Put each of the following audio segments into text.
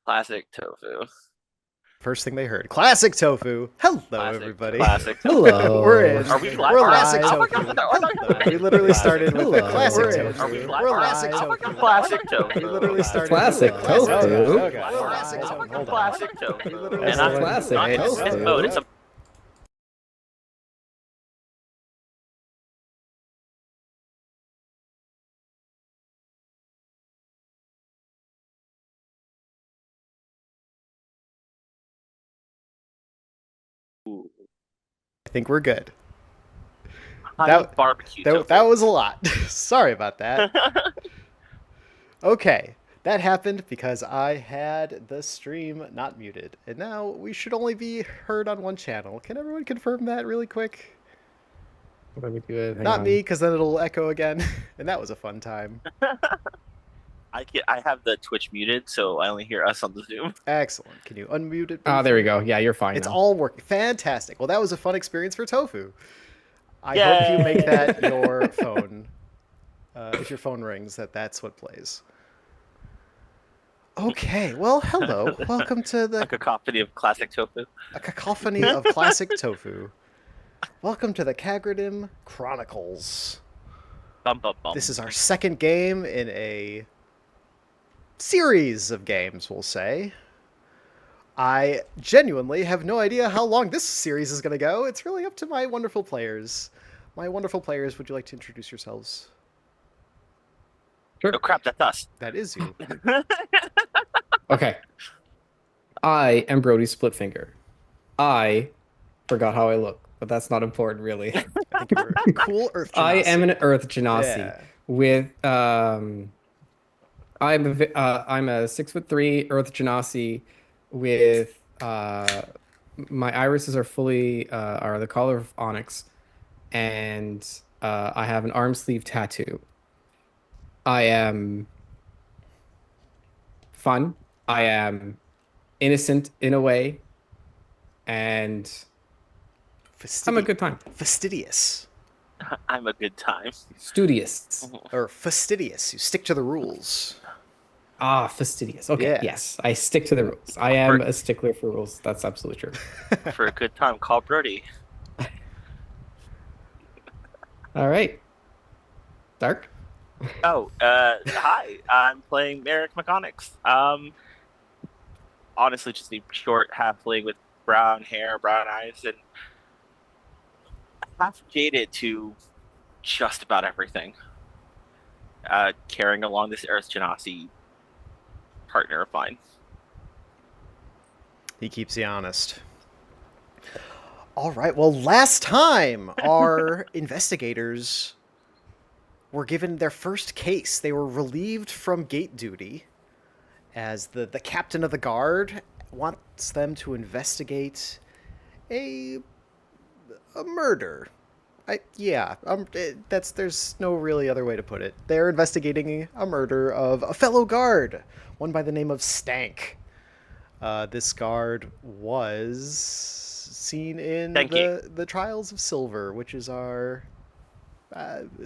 Classic tofu. First thing they heard. Classic tofu. Hello, Classic, everybody. classic. We're Hello. in. Are we live? We're Classic live. Oh my god! Tofu. Oh my god! We literally started with the Hello. classic We're in. tofu. Are we live? We're Classic. live. Oh my god! Tofu. Classic tofu. We literally started Classic with tofu. Oh god. Classic. Hold Oh my on. god! Classic tofu. We literally And started I'm with Classic not in tofu. this mode. It's a I think we're good. honey barbecue tofu. That was a lot. Sorry about that. Okay. That happened because I had the stream not muted. And now we should only be heard on one channel. Can everyone confirm that really quick? Let me do it. Hang Not on. me, because then it'll echo again. And that was a fun time. I have the Twitch muted, so I only hear us on the Zoom. Excellent. Can you unmute it? Oh, there we go. Yeah, you're fine It's now. all working. Fantastic. Well, that was a fun experience for Tofu. I Yay! hope you make that your phone. If your phone rings, that's what plays. Okay. Well, hello. Welcome to A cacophony of classic tofu. a cacophony of classic tofu. Welcome to the Kagridim Chronicles. Bum bum bum. This is our second game in a series of games, we'll say. I genuinely have no idea how long this series is going to go. It's really up to my wonderful players. My wonderful players, would you like to introduce yourselves? Oh crap! That's us. That is you. Okay. I am Brody Splitfinger. I forgot how I look, but that's not important, really. I think you're a cool Earth I Genasi. am an Earth Genasi Yeah. with I'm a 6'3" Earth Genasi with my irises are fully are the color of onyx, and I have an arm sleeve tattoo. I am fun. I am innocent in a way, and I'm a good time. Fastidious. I'm a good time. Studious. Or fastidious. You stick to the rules. Ah, fastidious. Okay, Yeah. yes, I stick to the rules. I am a stickler for rules. That's absolutely true. For a good time, call Brody. All right. Dark? Oh, hi. I'm playing Merrick Mechanics. Honestly, just a short halfling with brown hair, brown eyes, and half jaded to just about everything. Carrying along this Earth Genasi partner of mine. He keeps you honest. All right. Well, last time our investigators were given their first case. They were relieved from gate duty as the captain of the guard wants them to investigate a murder. There's no really other way to put it. They're investigating a murder of a fellow guard, one by the name of Stank. This guard was seen in the Trials of Silver, which is our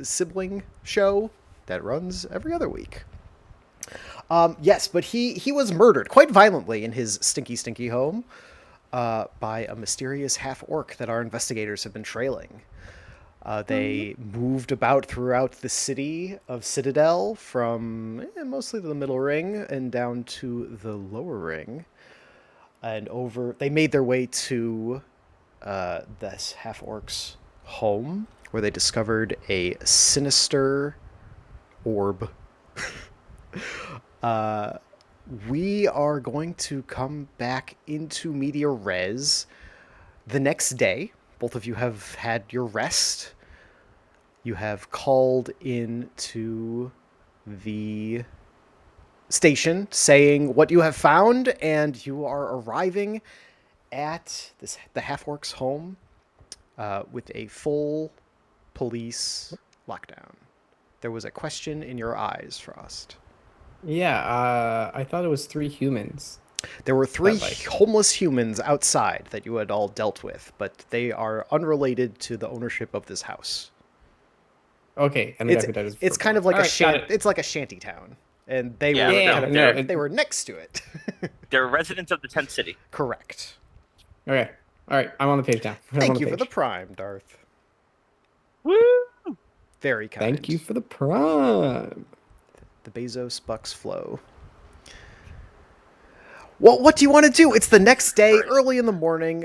sibling show that runs every other week. Yes, but he was murdered quite violently in his stinky home by a mysterious half-orc that our investigators have been trailing. They moved about throughout the city of Citadel from mostly the Middle Ring and down to the Lower Ring. And they made their way to this half-orc's home, where they discovered a sinister orb. We are going to come back into media res the next day. Both of you have had your rest. You have called in to the station saying what you have found, and you are arriving at the half-orc's home with a full police lockdown. There was a question in your eyes, Frost. Yeah, I thought it was 3 humans. There were 3 like- homeless humans outside that you had all dealt with, but they are unrelated to the ownership of this house. Okay, and the guy who died is It's kind of like All right, got it. it's like a shanty town. and they Yeah, were Yeah, kind of no, they were next to it. they're residents of the tent city. Correct. Okay. All right. I'm on the page now. I'm on Thank the you for the page. prime, Darth. Woo! Very kind. Thank you for the prime. The Bezos Bucks flow. Well, what do you want to do? It's the next day, early in the morning.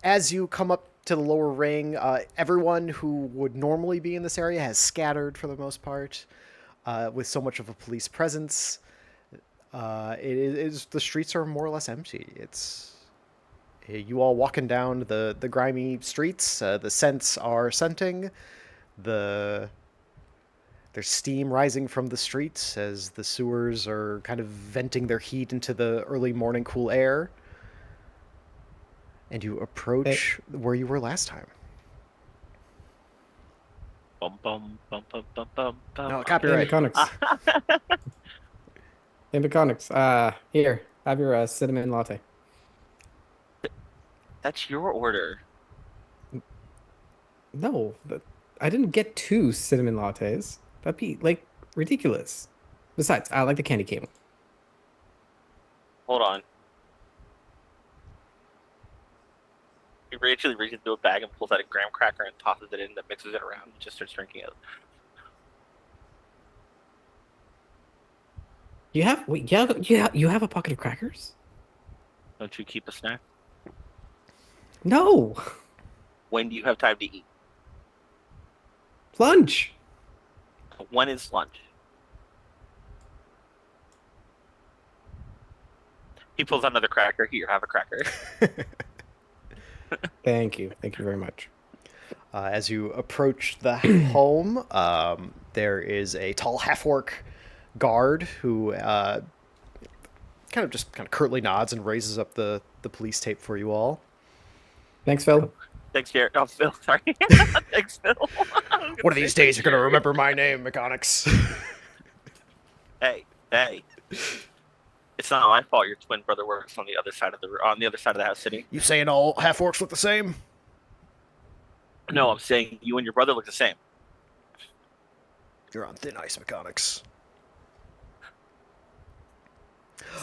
As you come up to the lower ring, everyone who would normally be in this area has scattered for the most part. With so much of a police presence, the streets are more or less empty. It's you all walking down the grimy streets. The scents are scenting. There's steam rising from the streets as the sewers are kind of venting their heat into the early morning cool air. And you approach where you were last time. Bum bum bum bum bum bum bum. No, Hey, copyright. mechanics. Hey, mechanics. Here, have your cinnamon latte. That's your order. No, I didn't get 2 cinnamon lattes. That'd be like ridiculous. Besides, I like the candy cane. Hold on. He actually reaches into a bag and pulls out a graham cracker and tosses it in, that mixes it around, and just starts drinking it. You have wait, you have a pocket of crackers? Don't you keep a snack? No, When do you have time to eat? lunch. When is lunch? He pulls out another cracker. Here, have a cracker. Thank you very much. As you approach the home, there is a tall half-orc guard who kind of curtly nods and raises up the police tape for you all. Thanks, Phil. Thanks, Jared. Oh, Phil, sorry. Thanks, Phil. One of these days, you're gonna remember my name, Mechanics. Hey. It's not my fault. Your twin brother works on the other side of the house sitting. You saying all half-orcs look the same? No, I'm saying you and your brother look the same. You're on thin ice, Mechanics.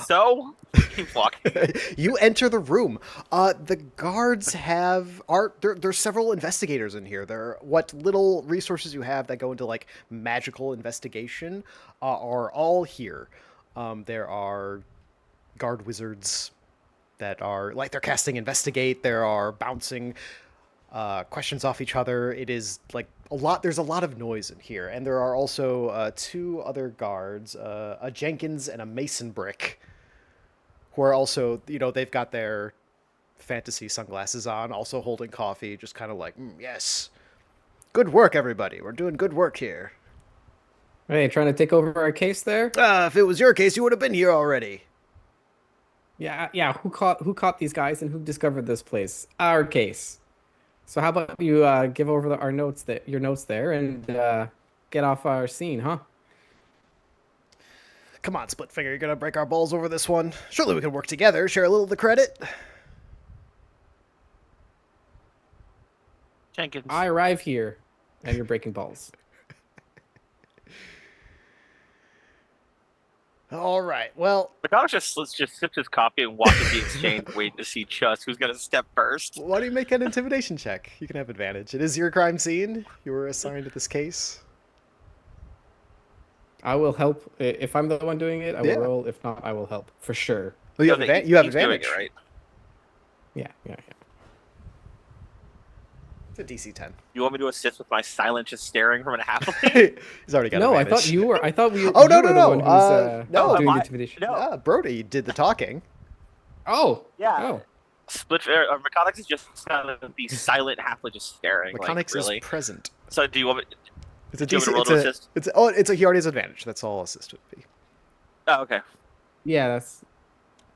So, keep walking. You enter the room. The guards there's several investigators in here. There, what little resources you have that go into like magical investigation are all here. There are guard wizards that are like they're casting investigate. There are bouncing questions off each other. It is like a lot. There's a lot of noise in here, and there are also 2 other guards, a Jenkins and a Mason Brick, who are also, they've got their fantasy sunglasses on, also holding coffee, just kind of like, yes, good work, everybody. We're doing good work here. Hey, trying to take over our case there? If it was your case, you would have been here already. Yeah. Who caught these guys and who discovered this place? Our case. So how about you give over your notes there and get off our scene, huh? Come on, Splitfinger, you're gonna break our balls over this one. Surely we can work together, share a little of the credit. Jenkins. I arrive here, and you're breaking balls. All right, well, McDonald's just sipped his coffee and walked to the exchange, waiting to see just who's gonna step first. why don't you make an intimidation check? You can have advantage. It is your crime scene. You were assigned to this case. I will help. If I'm the one doing it, I will Yeah. roll. If not, I will help. For sure. Well, you have, you have He's advantage. doing it, right? Yeah. It's a DC 10. You want me to assist with my silent just staring from a half? He's already got No, I advantage. thought you were. I thought we. Oh, you no, were no, the no. one who's No, doing my- the intimidation. no. Yeah, Brody did the talking. Oh. Yeah. Oh. Mechanics is just kind of the silent halfway just staring. Mechanics like, really. is present. So do you want me? It's a Do you want DC. me to roll It's to a, assist? he already has advantage. That's all assist would be. Oh, okay. Yeah, that's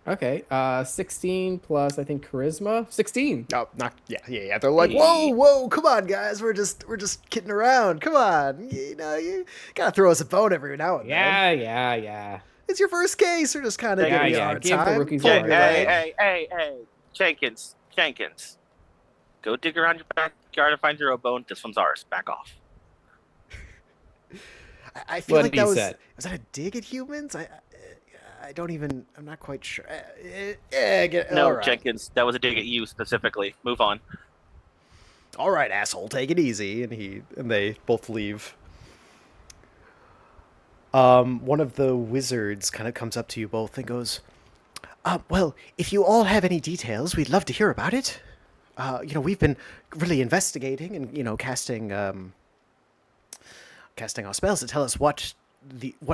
okay. 16 plus I think charisma. 16. Oh, not yeah. They're like, Hey. whoa, come on, guys. We're just kidding around. Come on, you gotta throw us a bone every now and then. Yeah. It's your first case. We're just kind of Yeah, giving you a yeah, hard give the time. rookies Pull a up hard your time. leg. Hey, Jenkins. Go dig around your backyard and find your own bone. This one's ours. Back off. I feel What like he that said. was that a dig at humans? I don't even. I'm not quite sure. All No, right, Jenkins, that was a dig at you specifically. Move on. all right, asshole, take it easy. And they both leave. One of the wizards kind of comes up to you both and goes, well, if you all have any details, we'd love to hear about it. We've been really investigating and casting our spells to tell us what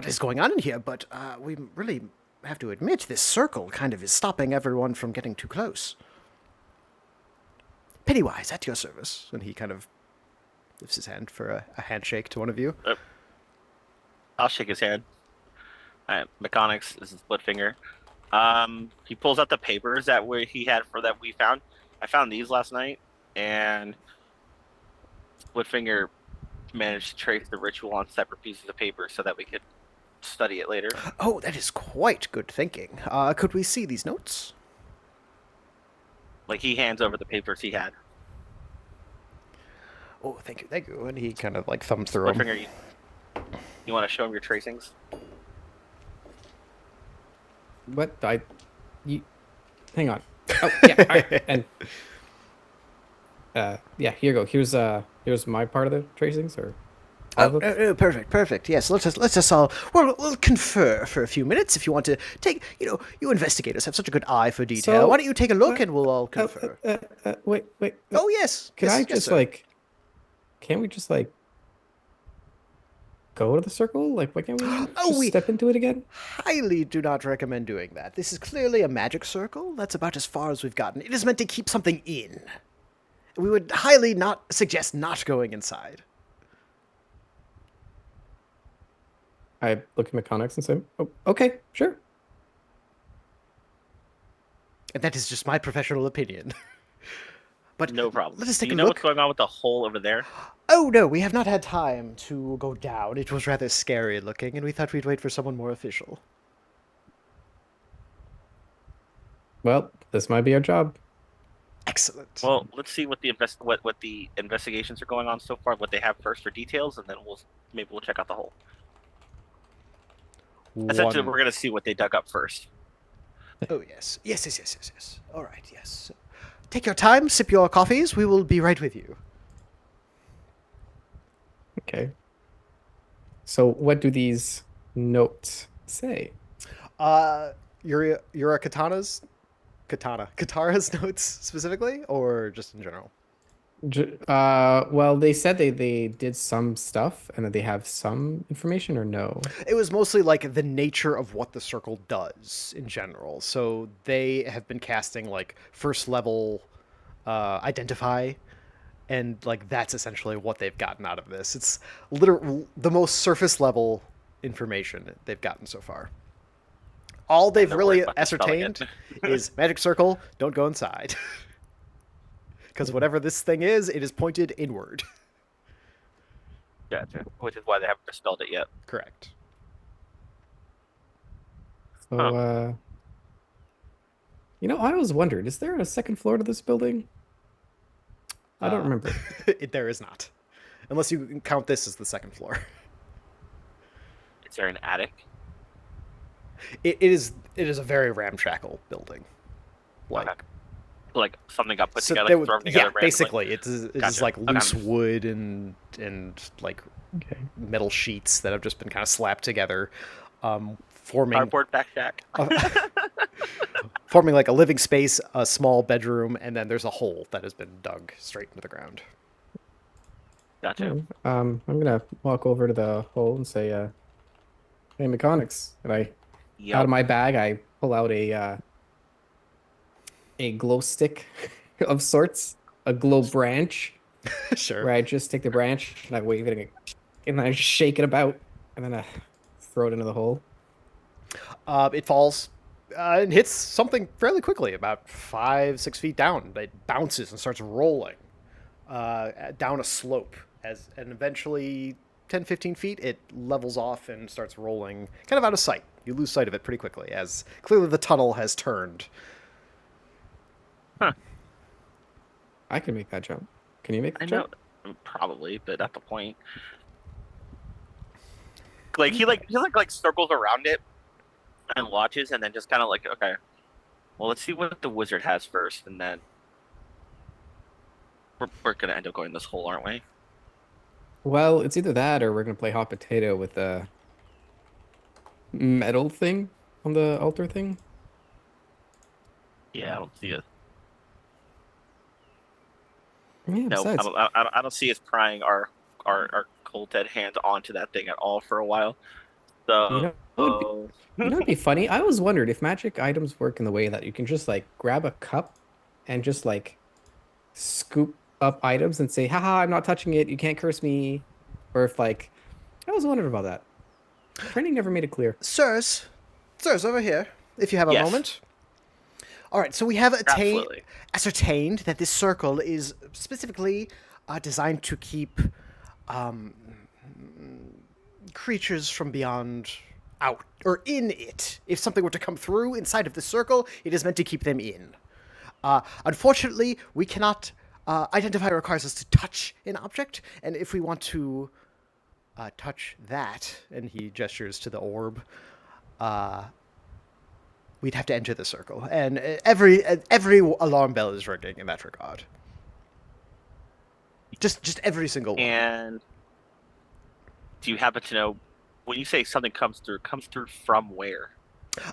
is going on in here. But we really have to admit this circle kind of is stopping everyone from getting too close. Pennywise, at your service. And he kind of lifts his hand for a handshake to one of you. I'll shake his hand. Mechanics, this is Splitfinger. He pulls out the papers he had that we found. I found these last night, and Splitfinger managed to trace the ritual on separate pieces of paper so that we could study it later. Oh, that is quite good thinking. Could we see these notes? Like, he hands over the papers he had. Oh, thank you, thank you. And he kind of like thumbs through them. Splitfinger, you want to show him your tracings? What? You. Hang on. Oh yeah. All right. And yeah, here you go. Here's my part of the tracings, or all of them? Perfect. Yes, let's just all we'll confer for a few minutes if you want to take. You investigators have such a good eye for detail. So- Why don't you take a look and we'll all confer? Wait. Oh yes. Can Yes, I yes, just sir. Can't we just go to the circle? Like, why can't we Oh, just step into it again? highly do not recommend doing that. This is clearly a magic circle. That's about as far as we've gotten. It is meant to keep something in. We would highly not suggest not going inside. I look at mechanics and say, "Oh, okay, sure." And that is just my professional opinion. But No problem. let us Do take you a know look. what's going on with the hole over there? Oh no, we have not had time to go down. It was rather scary looking, and we thought we'd wait for someone more official. Well, this might be our job. Excellent. Well, let's see what what the investigations are going on so far, what they have first for details, and then maybe we'll check out the hole. Essentially, One- we're gonna see what they dug up first. Oh yes. All right, yes. Take your time, sip your coffees. We will be right with you. Okay. So, what do these notes say? Katara's notes specifically, or just in general? Well, they said they did some stuff and that they have some information, or no? It was mostly like the nature of what the circle does in general. So they have been casting like first level identify, and like that's essentially what they've gotten out of this. It's literally the most surface level information they've gotten so far. All they've they're really worried about spelling it. ascertained is magic circle, don't go inside. Because whatever this thing is, it is pointed inward. Gotcha. Which is why they haven't spelled it yet. Correct. So, Huh. I always wondered, is there a second floor to this building? I don't remember. There is not. Unless you count this as the second floor. Is there an attic? It is a very ramshackle building. Like, Okay. Like something got put so together, there would- thrown together yeah, randomly. basically, it's Gotcha. like Okay. loose wood and like Okay. metal sheets that have just been kind of slapped together, forming Cardboard back shack. forming like a living space, a small bedroom, and then there's a hole that has been dug straight into the ground. Gotcha. I'm gonna walk over to the hole and say, "Hey, mechanics!" And out Yep. of my bag, I pull out a glow stick of sorts, a glow branch, Sure. where I just take the branch and I wave it and I just shake it about and then I throw it into the hole. It falls and hits something fairly quickly, about 5-6 feet down. It bounces and starts rolling down a slope, and eventually 10-15 feet, it levels off and starts rolling kind of out of sight. You lose sight of it pretty quickly, as clearly the tunnel has turned. I can make that jump. Can you make I that know. jump? Probably, but at the point. Like he circles around it and watches, and then just kind of like, okay, well, let's see what the wizard has first, and then we're gonna end up going this hole, aren't we? Well, it's either that or we're gonna play hot potato with the metal thing on the altar thing. Yeah, I don't see it. Yeah, No, besides, I don't see us prying our cold dead hands onto that thing at all for a while. you So, know, you know, it'd be funny. I always wondered if magic items work in the way that you can just like grab a cup and just like scoop up items and say, haha, I'm not touching it. You can't curse me. Or if like, I always wondered about that. Training never made it clear. Sirs, over here, if you have a yes, moment. All right, so we have absolutely. ascertained that this circle is specifically designed to keep um, creatures from beyond out or in it. If something were to come through inside of the circle, it is meant to keep them in. Unfortunately, we cannot identify requires us to touch an object, and if we want to touch that, and he gestures to the orb, we'd have to enter the circle, and every alarm bell is ringing in that regard. Just every single one. And do you happen to know when you say something comes through from where?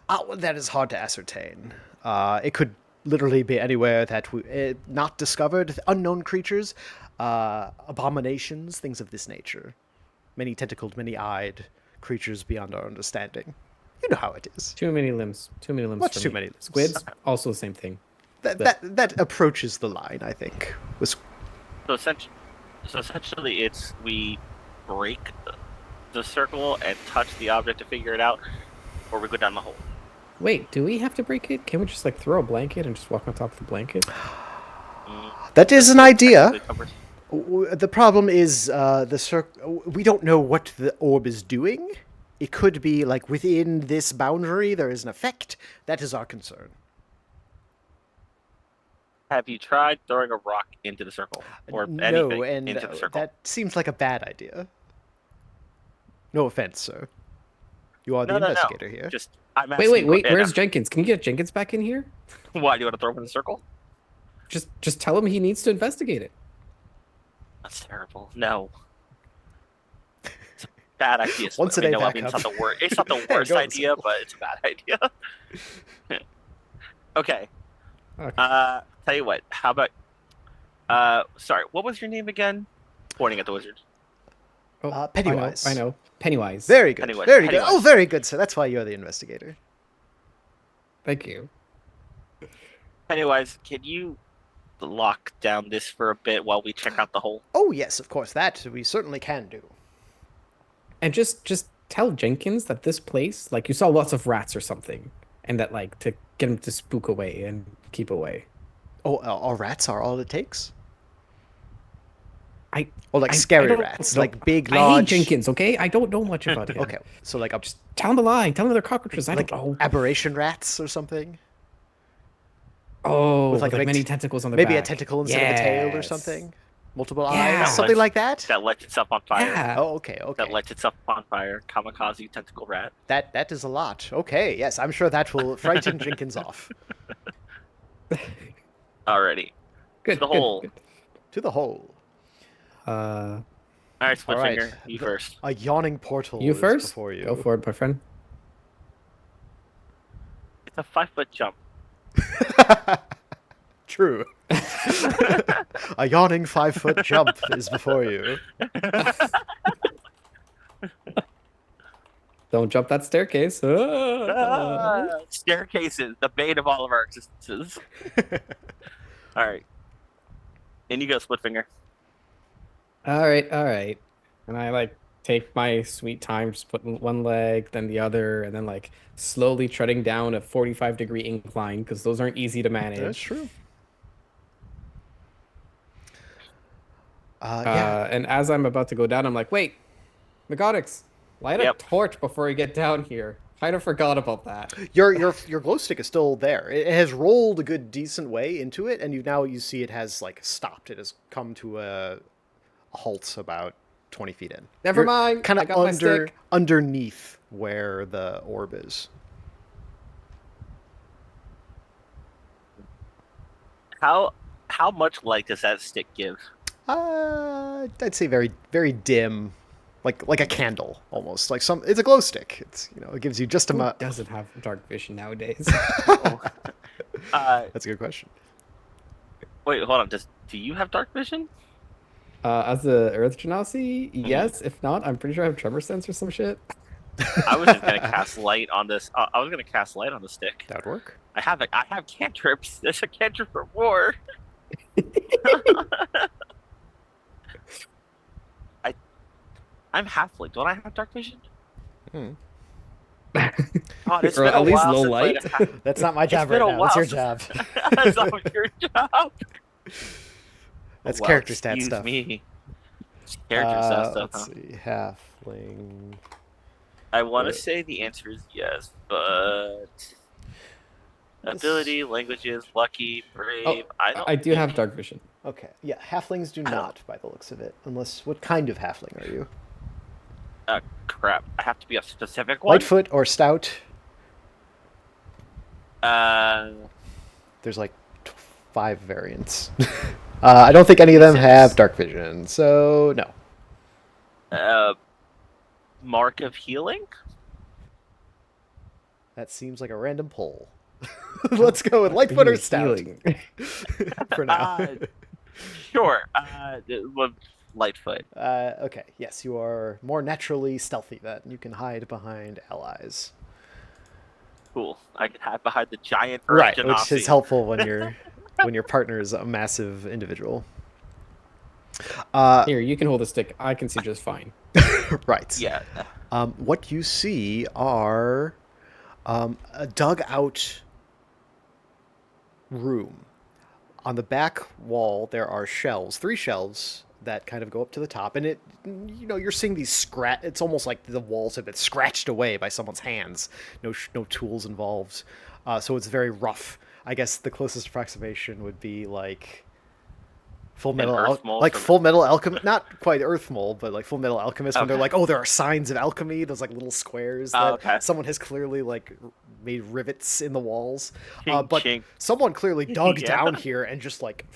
Well, that is hard to ascertain. It could literally be anywhere that we not discovered, unknown creatures, abominations, things of this nature. Many tentacled, many-eyed creatures beyond our understanding. You know how it is. Too many limbs. Too many limbs. What's for too me. many limbs? Squids, also the same thing. That approaches the line, I think. So essentially, it's we break the circle and touch the object to figure it out, or we go down the hole. Wait, do we have to break it? Can we just like throw a blanket and just walk on top of the blanket? That is an idea. Technically covers- The problem is the circle. We don't know what the orb is doing. It could be like within this boundary there is an effect. That is our concern. Have you tried throwing a rock into the circle or No, anything and into the circle? that seems like a bad idea. No offense, sir. You are the No. investigator here. Just I'm Wait, asking. Where's Jenkins? Can you get Jenkins back in here? Why do you want to throw him in the circle? Just tell him he needs to investigate it. That's terrible. No, it's a bad idea. Once a day no, I back mean, up. it's not the worst. It's not the Hey, worst go in the idea, circle. but it's a bad idea. Okay. Okay. Tell you what. How about? Sorry. What was your name again? Pointing at the wizard. Oh, Pennywise. I know. Pennywise. Very good. Pennywise, Very good. Pennywise. Oh, very good, sir. That's why you're the investigator. Thank you. Pennywise, can you lock down this for a bit while we check out the hole? Oh, yes, of course. That we certainly can do. And just tell Jenkins that this place, like you saw lots of rats or something, and that like to get him to spook away and keep away. Oh, our rats are all it takes? I Like I scary don't rats, know. like big, I hate large. Jenkins. Okay, I don't know much about him. Okay, so like Just tell him the lie. Tell him they're cockroaches. I like don't know. aberration rats or something. Oh, with, with like, like a many tentacles on the Maybe a back. tentacle instead of a tail or Yes. something. Multiple Yeah. eyes, something like that. That lights itself on fire. Yeah. Oh, okay. That lights itself on fire. Kamikaze tentacle rat. That is a lot. Okay, yes, I'm sure that will frighten Jenkins off. Alrighty. Good. The good, hole. good. To the hole. Alright, All right. Splitfinger, you first. A yawning portal You is first. before you. Go for it, my friend. It's a 5-foot jump. True. A yawning 5-foot jump is before you. Don't jump that staircase. Staircases, the bane of all of our existences. Alright. In you go, Splitfinger. All right. And I like take my sweet time, just putting one leg, then the other, and then like slowly treading down a 45-degree incline because those aren't easy to manage. That's true. Yeah. And as I'm about to go down, I'm like, wait, Megonics, light a Yep. torch before you get down here. Kind of forgot about that. Your glow stick is still there. It has rolled a good decent way into it, and you see it has like stopped. It has come to a halt about 20 feet in. Never mind. Kind I of got my stick. underneath where the orb is. How much light does that stick give? I'd say very, very dim, like a candle almost. Like some, it's a glow stick. It's it gives you just a. Who doesn't have dark vision nowadays? Oh. That's a good question. Wait, hold on. Do you have dark vision? As a Earth Genasi, Mhm. yes. If not, I'm pretty sure I have tremor sense or some shit. I was just gonna cast light on this. I was gonna cast light on the stick. That'd work. I have cantrips. There's a cantrip for war. I I'm halfling. Don't I have dark vision? Hmm. God, it's Or been at a least while low since light. That's not my job been right a now. That's your while job. That's not your job. That's Well, character stat excuse stuff. me. It's character stat stuff, Let's huh? see. Halfling. I want to Uh, say the answer is yes, but This- ability, languages, lucky, brave. Oh, I don't I do have dark vision. Okay. Yeah, halflings do I don't- not, by the looks of it. Unless, what kind of halfling are you? Crap. I have to be a specific one. Lightfoot or stout? Uh, There's like 5 variants. I don't think any of them Six. have dark vision, so no. mark of healing. That seems like a random poll. Let's go with Lightfoot or Stout Healing. for now. Sure. Well, Lightfoot. Okay, yes, you are more naturally stealthy then. You can hide behind allies. Cool. I can hide behind the giant Right, Earth which Genasi. is helpful when your partner is a massive individual. Here, you can hold the stick. I can see just fine. Right. Yeah. What you see are a dug out room. On the back wall, there are shelves, 3 shelves that kind of go up to the top, and you're seeing these scratch. It's almost like the walls have been scratched away by someone's hands. No tools involved, so it's very rough. I guess the closest approximation would be like Full Metal, Earth Mold like from- Full Metal Alchemist, not quite Earth Mold, but like Full Metal Alchemist, when they're Okay. like, oh, there are signs of alchemy. Those like little squares Oh, that okay. someone has clearly like made rivets in the walls. Chink, But chink. someone clearly dug Yeah. down here and just like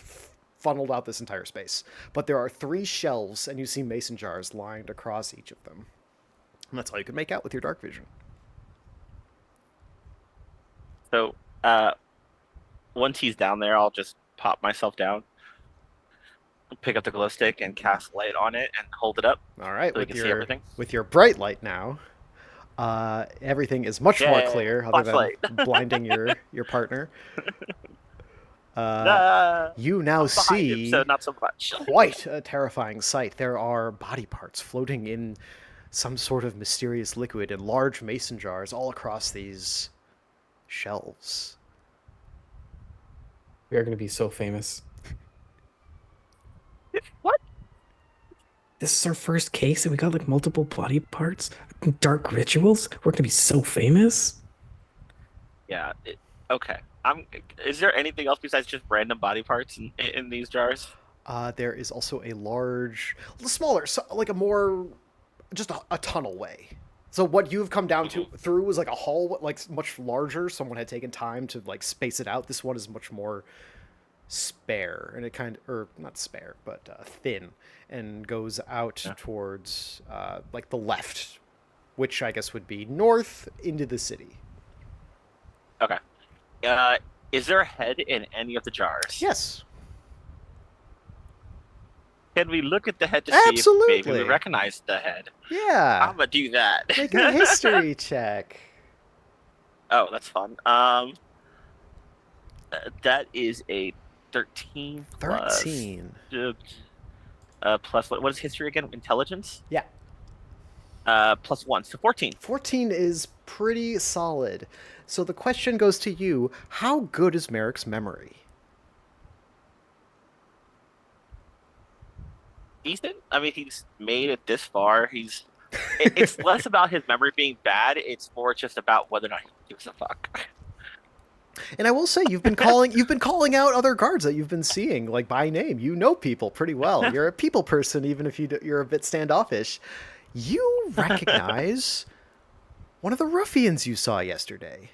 funneled out this entire space. But there are 3 shelves, and you see mason jars lined across each of them. And that's all you can make out with your dark vision. So, once he's down there, I'll just pop myself down, pick up the glow stick, and cast light on it and hold it up All right, so we can see everything. with your bright light now, everything is much more Yay, clear, other flashlight. than blinding your partner. I'm You now behind him, see so not so much. quite a terrifying sight. There are body parts floating in some sort of mysterious liquid in large mason jars all across these shelves. We are going to be so famous. What? This is our first case, and we got like multiple body parts, dark rituals. We're going to be so famous. Yeah. Okay. Is there anything else besides just random body parts in these jars? There is also a large, smaller, like a more, just a tunnel way. So what you've come down to through was like a hall, like much larger. Someone had taken time to like space it out. This one is much more spare, and it or not spare, but thin, and goes out towards like the left, which I guess would be north into the city. Okay. Is there a head in any of the jars? Yes, Can we look at the head to see if maybe Absolutely. we recognize the head? yeah. I'm gonna do that. Make a history check. Oh, that's fun. That is a 13 plus 13. plus what is history again? Intelligence. Yeah. Plus 1, so 14. 14 is pretty solid. So the question goes to you: how good is Merrick's memory? Decent. I mean, he's made it this far. It's less about his memory being bad. It's more just about whether or not he gives a fuck. And I will say, you've been calling out other guards that you've been seeing, like by name. You know people pretty well. You're a people person, even if you're a bit standoffish. You recognize one of the ruffians you saw yesterday.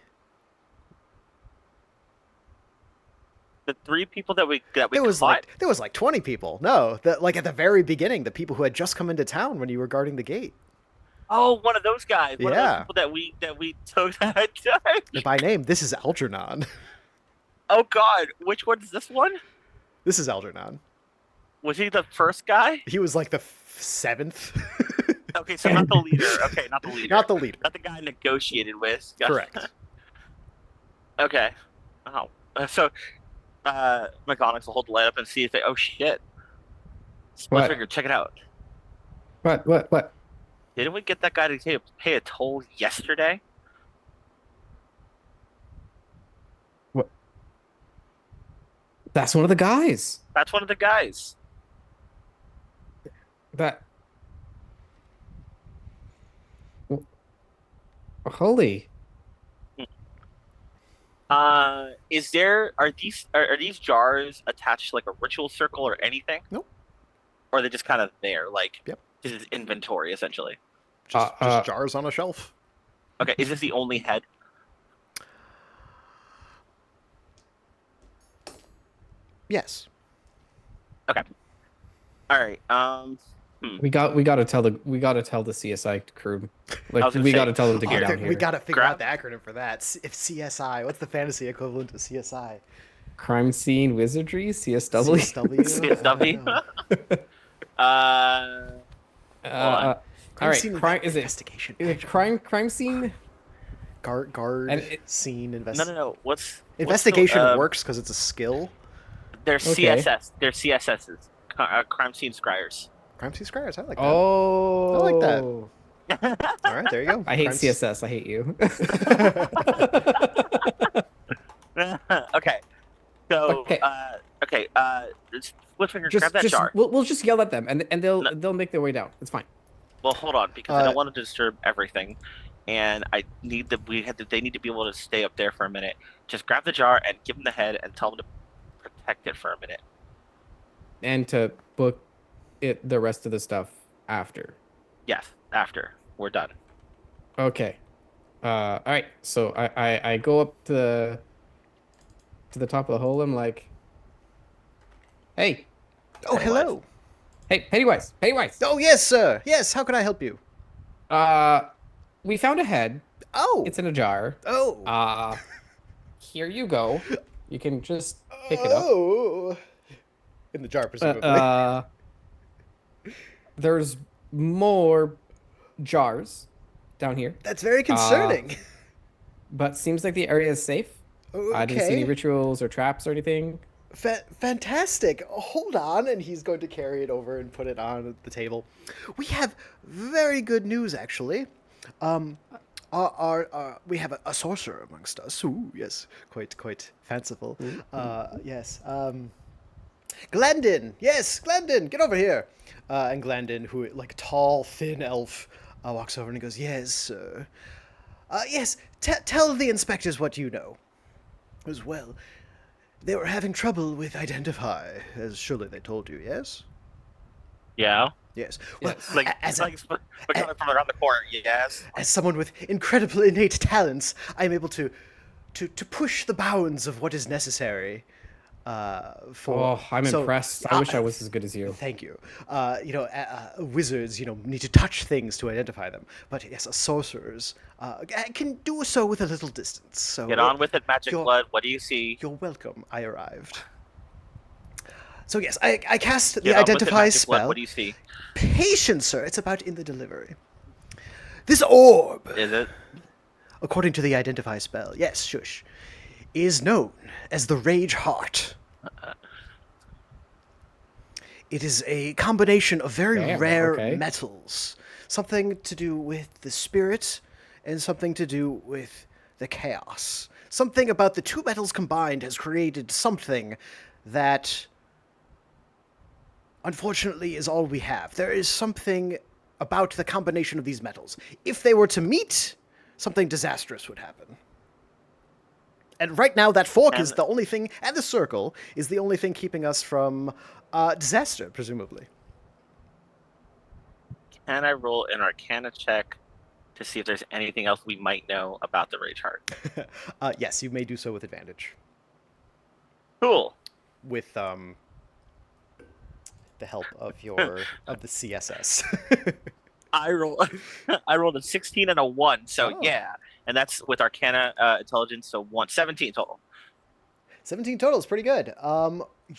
The three people that we There was caught. like 20 people. No, like at the very beginning, the people who had just come into town when you were guarding the gate. Oh, one of those guys. One of those Yeah. people that we took that And by name, this is Algernon. Oh God, which one's this one? This is Algernon. Was he the first guy? He was like the seventh. Okay, so not the leader. Okay, not the leader. Not the leader. Not the guy I negotiated with. Correct. Okay. Oh, so McGonagall will hold the light up and see if they. Oh shit! Split What? finger, check it out. What? Didn't we get that guy to pay a toll yesterday? That's one of the guys. That's one of the guys. That. Holy. Are these jars attached to like a ritual circle or anything? Nope. Or are they just kind of there, like Yep. this is inventory essentially? Just Uh, jars on a shelf. Okay, is this the only head? Yes. Okay. All right. We gotta tell the CSI crew. I Like was gonna we say, gotta tell them to here, get down We here. gotta figure out Grab- the acronym for that. If CSI, what's the fantasy equivalent to CSI? Crime scene wizardry, CSW. CSW? on. All right, scene crime is it? investigation. Is it crime scene? Guard And it- scene No, investigation. no. Investigation what's works because it's a skill. They're Okay. CSS. They're CSSs. Crime scene scryers. Crime scene scryers. I like that. Oh, I like that. All right, there you go. I hate Crime CSS. I hate you. Okay. So, Okay. Splitfinger, grab that jar. we'll just yell at them, and No. they'll make their way down. It's fine. Well, hold on, because I Uh, don't want to disturb everything, and I need they need to be able to stay up there for a minute. Just grab the jar and give them the head, and tell them to protect it for a minute. And to book the rest of the stuff after. Yes, after we're done. Okay. All right. So I go up to the top of the hole. I'm like, hey, Oh, hello. hey, Pennywise. Oh, yes, sir. Yes, how can I help you? We found a head. Oh. It's in a jar. Oh. Here you go. You can just pick it up. Oh. In the jar, presumably. There's more jars down here, That's very concerning. but seems like the area is safe. Okay. I didn't see any rituals or traps or anything. Fantastic. Hold on, and he's going to carry it over and put it on the table. We have very good news, actually. We have a sorcerer amongst us. Ooh, yes, quite fanciful. Yes. Glendon. Yes, Glendon, get over here. And Glendon, who like a tall, thin elf, walks over and he goes, "Yes, sir. Yes. Tell the inspectors what you know." As well. They were having trouble with Identify, as surely they told you, yes? Yeah, Yes. Well, Yes. like as, like coming from around the corner. Yes. as someone with incredible innate talents, I'm able to push the bounds of what is necessary for... Oh, I'm so, impressed. I wish I was as good as you. Thank you. Wizards, need to touch things to identify them. But yes, sorcerers can do so with a little distance. So Get on with it, Magic you're- Blood. What do you see? You're welcome. I arrived. So yes, I cast the Get on with it, Identify Magic Blood. spell. What do you see? Patience, sir. It's about in the delivery. This orb, Is it? according to the Identify spell, yes, shush, is known as the Rage Heart. It is a combination of very Damn, rare okay. metals. Something to do with the spirit and something to do with the chaos. Something about the two metals combined has created something that, unfortunately, is all we have. There is something about the combination of these metals. If they were to meet, something disastrous would happen. And right now, that fork is And the only thing, and the circle is the only thing keeping us from disaster, presumably. can I roll an Arcana check to see if there's anything else we might know about the Rage Heart? Yes, you may do so with advantage. Cool. With the help of your of the CSS. I roll I rolled a 16 and a 1, so Oh. yeah. And that's with Arcana intelligence, so 17 total. 17 total is pretty good.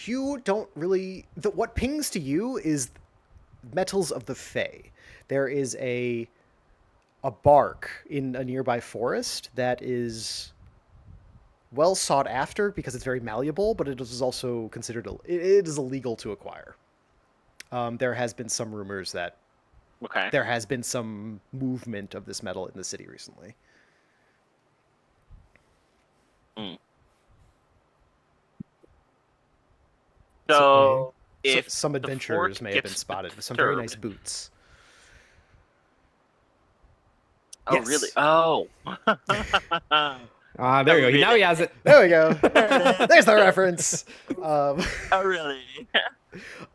You don't really. What pings to you is metals of the Fae. There is a bark in a nearby forest that is well sought after because it's very malleable, but it is also considered it is illegal to acquire. There has been some rumors that Okay. there has been some movement of this metal in the city recently. Mm. So, So if Some the adventurers fork may have been gets spotted with some very nice disturbed- boots. Oh, Yes. really? Oh. There you go. Really? Now he has it. There we go. There it is. There's the reference. Oh, really?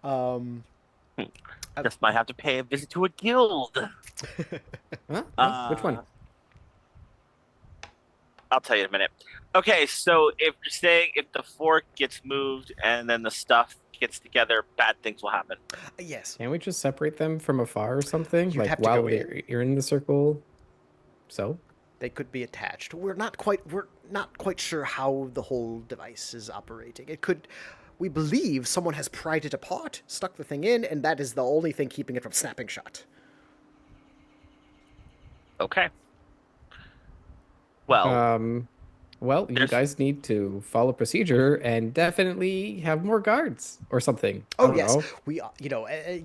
Um, Just might have to pay a visit to a guild. Huh? Which one? I'll tell you in a minute. Okay, so if you're saying if the fork gets moved and then the stuff gets together, bad things will happen. yes. Can't we just separate them from afar or something? You'd Like have to while go you're in the circle. So They could be attached. We're not quite sure how the whole device is operating. It could we believe someone has pried it apart, stuck the thing in, and that is the only thing keeping it from snapping shut. Okay. Well, well, you there's- guys need to follow procedure and definitely have more guards or something. I Oh don't yes, know. we are.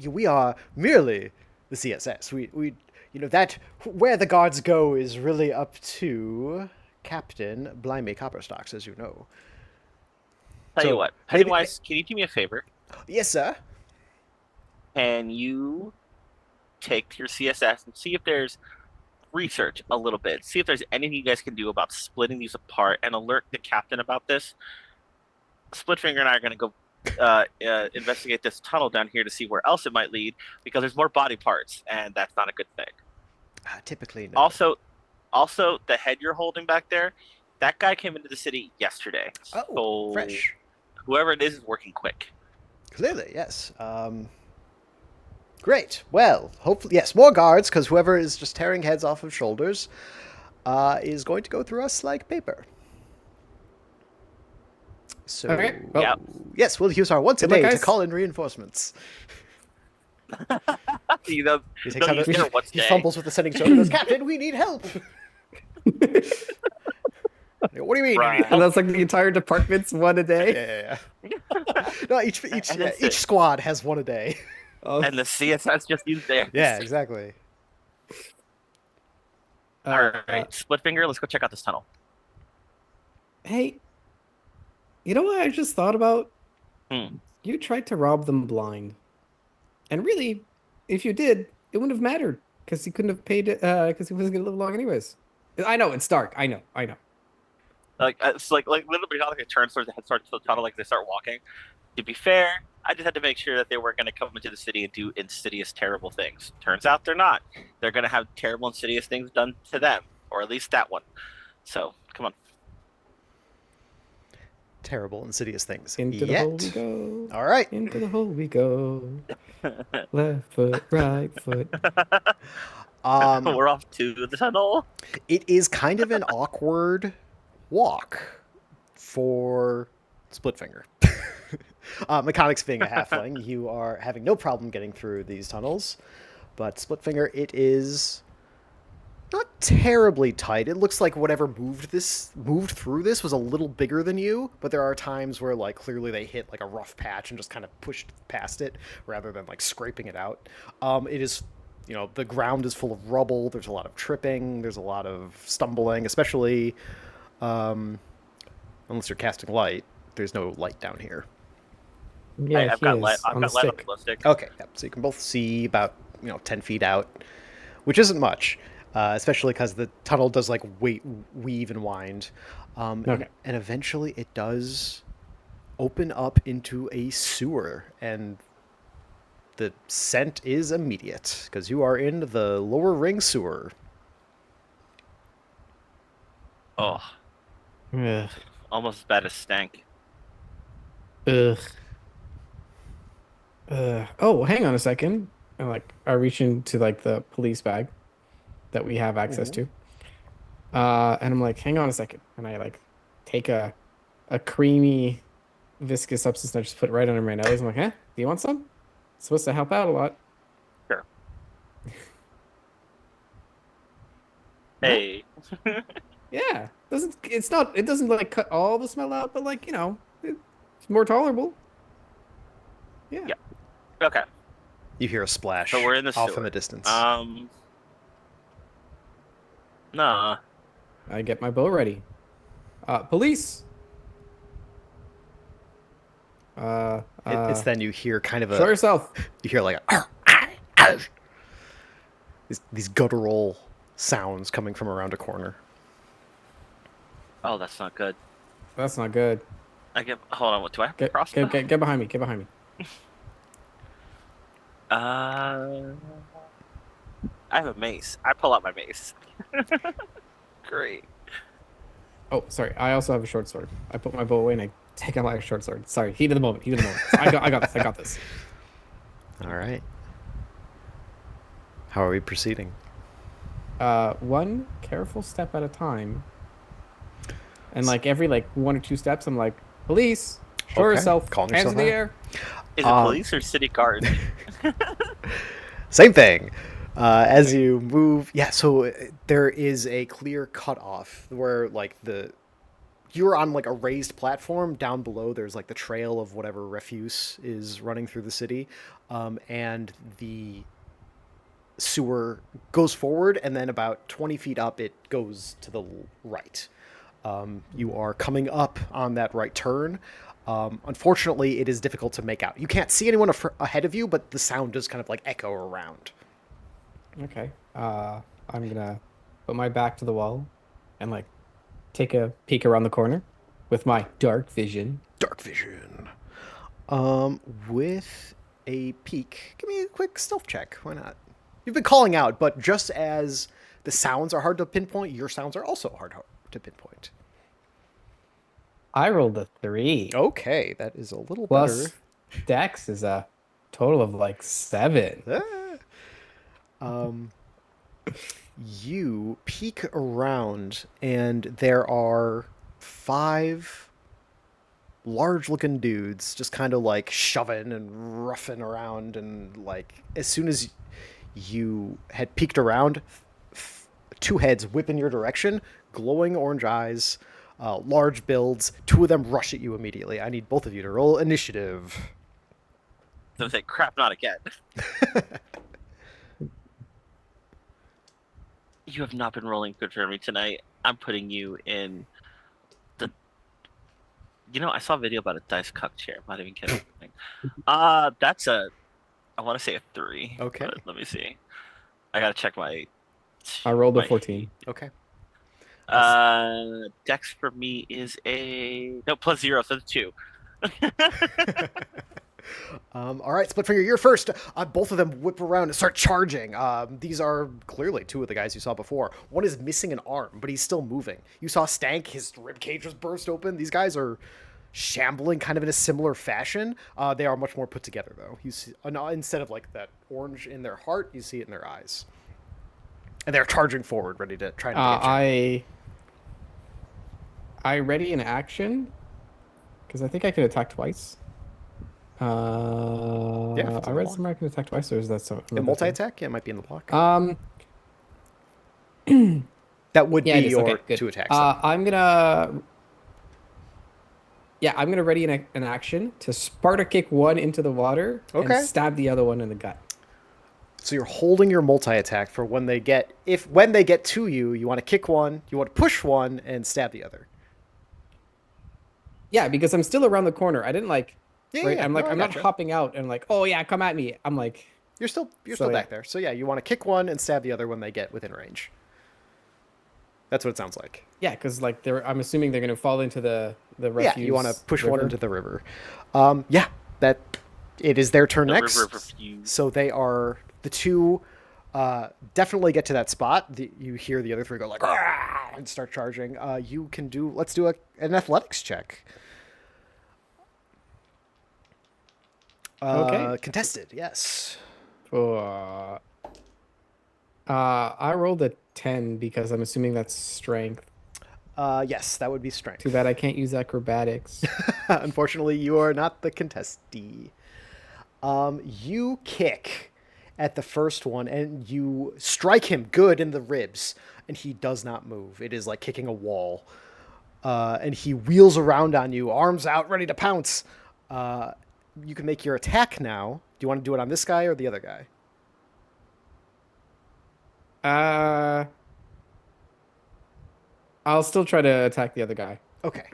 We are merely the CSS. We that where the guards go is really up to Captain Blimey Copperstocks, as you know. tell so you what, maybe- Pennywise, can you do me a favor? Yes, sir. Can you take your CSS and see if there's research a little bit, see if there's anything you guys can do about splitting these apart and alert the captain about this. Splitfinger and I are going to go investigate this tunnel down here to see where else it might lead because there's more body parts and that's not a good thing. Typically, no. Also, the head you're holding back there, that guy came into the city yesterday. Oh, So fresh. whoever it is working quick. Clearly, yes. Great. Well, hopefully, yes, more guards, because whoever is just tearing heads off of shoulders is going to go through us like paper. So, Okay, well- Yeah. yes, we'll use our once a Good luck, day to guys. call in reinforcements. You know, He, they'll use their once a he day. fumbles with the sending stone and goes, Captain, we need help. What do you mean? Right. And that's like the entire department's one a day. Yeah. No, each And that's each it. squad has one a day. Oh, And the CSS just used theirs. Yeah, exactly. All right, Splitfinger, let's go check out this tunnel. Hey, you know what I just thought about? Hmm. You tried to rob them blind. And really, if you did, it wouldn't have mattered because he couldn't have paid it because he wasn't going to live long anyways. I know, it's dark. I know. Like it's like literally not like a turn towards the head start to the tunnel like they start walking. To be fair, I just had to make sure that they weren't going to come into the city and do insidious, terrible things. Turns out they're not. They're going to have terrible, insidious things done to them, or at least that one. So come on. Terrible, insidious things. Into the hole we go. All right. Into the hole we go. Left foot, right foot. We're off to the tunnel. It is kind of an awkward walk for Splitfinger. Mechanics being a halfling, you are having no problem getting through these tunnels. But Splitfinger, it is not terribly tight. It looks like whatever moved through this was a little bigger than you, but there are times where like clearly they hit like a rough patch and just kind of pushed past it rather than like scraping it out. It is, the ground is full of rubble. There's a lot of tripping. There's a lot of stumbling, especially unless you're casting light. There's no light down here. Yeah, I've he got is light. I've on the got light on the stick. glow stick. Okay, yep. So you can both see about 10 feet out, which isn't much, especially because the tunnel does like weave and wind. Okay. And eventually it does open up into a sewer, and the scent is immediate because you are in the lower ring sewer. Oh, Ugh. almost as bad as stank. Ugh. Oh, hang on a second. And like I reach into like the police bag that we have access Mhm. to. And I'm like, hang on a second. And I like take a creamy viscous substance and I just put it right under my nose. I'm like, huh? Do you want some? It's supposed to help out a lot. Sure. No? Hey. Yeah. It doesn't like cut all the smell out, but like, it's more tolerable. Yeah. Yeah. Okay. You hear a So splash we're in the off in the sewer. distance. Nah. I get my bow ready. Police. It's then you hear kind of Show yourself. you hear like a, "Arr, ah, ah." These guttural sounds coming from around a corner. Oh, that's not good. That's not good. Hold on. What do I have to cross the? Get behind me. Get behind me. Uh, I have a mace. I pull out my mace. Great. Oh, sorry. I also have a short sword. I put my bow away and I take out my short sword. Sorry. Heat of the moment. Heat of the moment. I got this. I got this. All right. How are we proceeding? One careful step at a time. And like every like 1 or 2 steps, I'm like, police, show Okay. yourself. Calling Hands yourself in the out. air. Is it police or city guard? Same thing. As you move, yeah. So there is a clear cutoff where like you're on like a raised platform. Down below, there's like the trail of whatever refuse is running through the city, and the sewer goes forward, and then about 20 feet up, it goes to the right. You are coming up on that right turn. Unfortunately, it is difficult to make out. You can't see anyone ahead of you, but the sound does kind of like echo around. Okay. I'm gonna put my back to the wall and like take a peek around the corner with my dark vision. Dark vision. With a peek, give me a quick stealth check. Why not? You've been calling out, but just as the sounds are hard to pinpoint, your sounds are also hard to pinpoint. I rolled a 3. Okay, that is a little better. Plus Dex is a total of like 7. Ah. You peek around, and there are 5 large-looking dudes just kind of like shoving and roughing around, and like as soon as you had peeked around, 2 heads whip in your direction, glowing orange eyes, large builds. 2 of them rush at you immediately. I need both of you to roll initiative. So say, crap, not again. You have not been rolling good for me tonight. I'm putting you in the. I saw a video about a dice cuck chair. I'm not even kidding. That's a. I want to say a 3. Okay. But let me see. I gotta check my. I rolled a my- 14. Okay. Dex for me is a no +0, so it's 2. All right, Splitfinger, you're first. Both of them whip around and start charging. These are clearly 2 of the guys you saw before. One is missing an arm, but he's still moving. You saw Stank; his rib cage was burst open. These guys are shambling, kind of in a similar fashion. They are much more put together, though. You see, instead of like that orange in their heart, you see it in their eyes, and they're charging forward, ready to try to get you. I ready in action because I think I can attack twice. if it's I in read block. somewhere I can attack twice, or is that so? The multi-attack, yeah, it might be in the block. That would Yeah, be it is. your Okay, good. 2 attacks. Though. I'm gonna ready an action to Sparta kick one into the water Okay. and stab the other one in the gut. So you're holding your multi-attack for when they get to you, you want to kick one, you want to push one, and stab the other. Yeah, because I'm still around the corner. I didn't like. Yeah, Right? yeah, I'm like, no, I I'm not gotcha. hopping out and like, oh yeah, come at me. I'm like, You're still So, back yeah. there. So yeah, you want to kick one and stab the other when they get within range. That's what it sounds like. Yeah, because like they're I'm assuming they're gonna fall into the Yeah, you want to refuse push one river. into the river. Yeah, that it is their turn The river of next. refuse. So they are the two. Definitely get to that spot. You hear the other three go like "Argh!" and start charging. You can do. Let's do an athletics check. Okay. Contested, yes. Uh, I rolled a 10 because I'm assuming that's strength. Yes, that would be Too strength. bad I can't use acrobatics. Unfortunately, you are not the contestee. You kick at the first one and you strike him good in the ribs, and he does not move. It is like kicking a wall. And he wheels around on you, arms out, ready to pounce. You can make your attack now. Do you want to do it on this guy or the other guy? Uh, I'll still try to attack the other guy. Okay.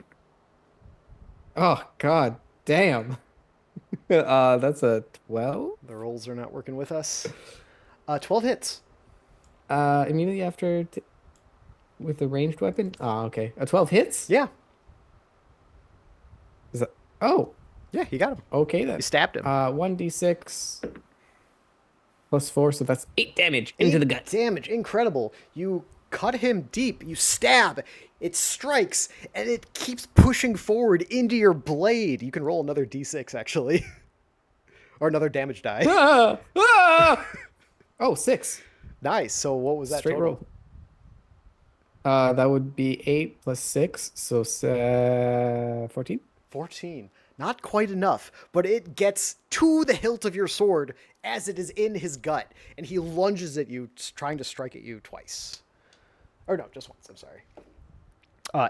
Oh, God damn. That's a 12? The rolls are not working with us. 12 hits. Immediately after with a ranged weapon? Oh, okay. A 12 hits? Yeah. Is that Oh, Yeah, you got him. okay You then. stabbed him. 1d6 plus 4, so that's 8 damage into the gut. Damage. Incredible. You cut him deep. You stab. It strikes, and it keeps pushing forward into your blade. You can roll another d6, actually. Or another damage die. Ah! Ah! Oh, 6. Nice. So what was that Straight total? roll. That would be 8 plus 6, so 14. 14. Not quite enough, but it gets to the hilt of your sword as it is in his gut, and he lunges at you, trying to strike at you twice. Or no, just once. I'm sorry.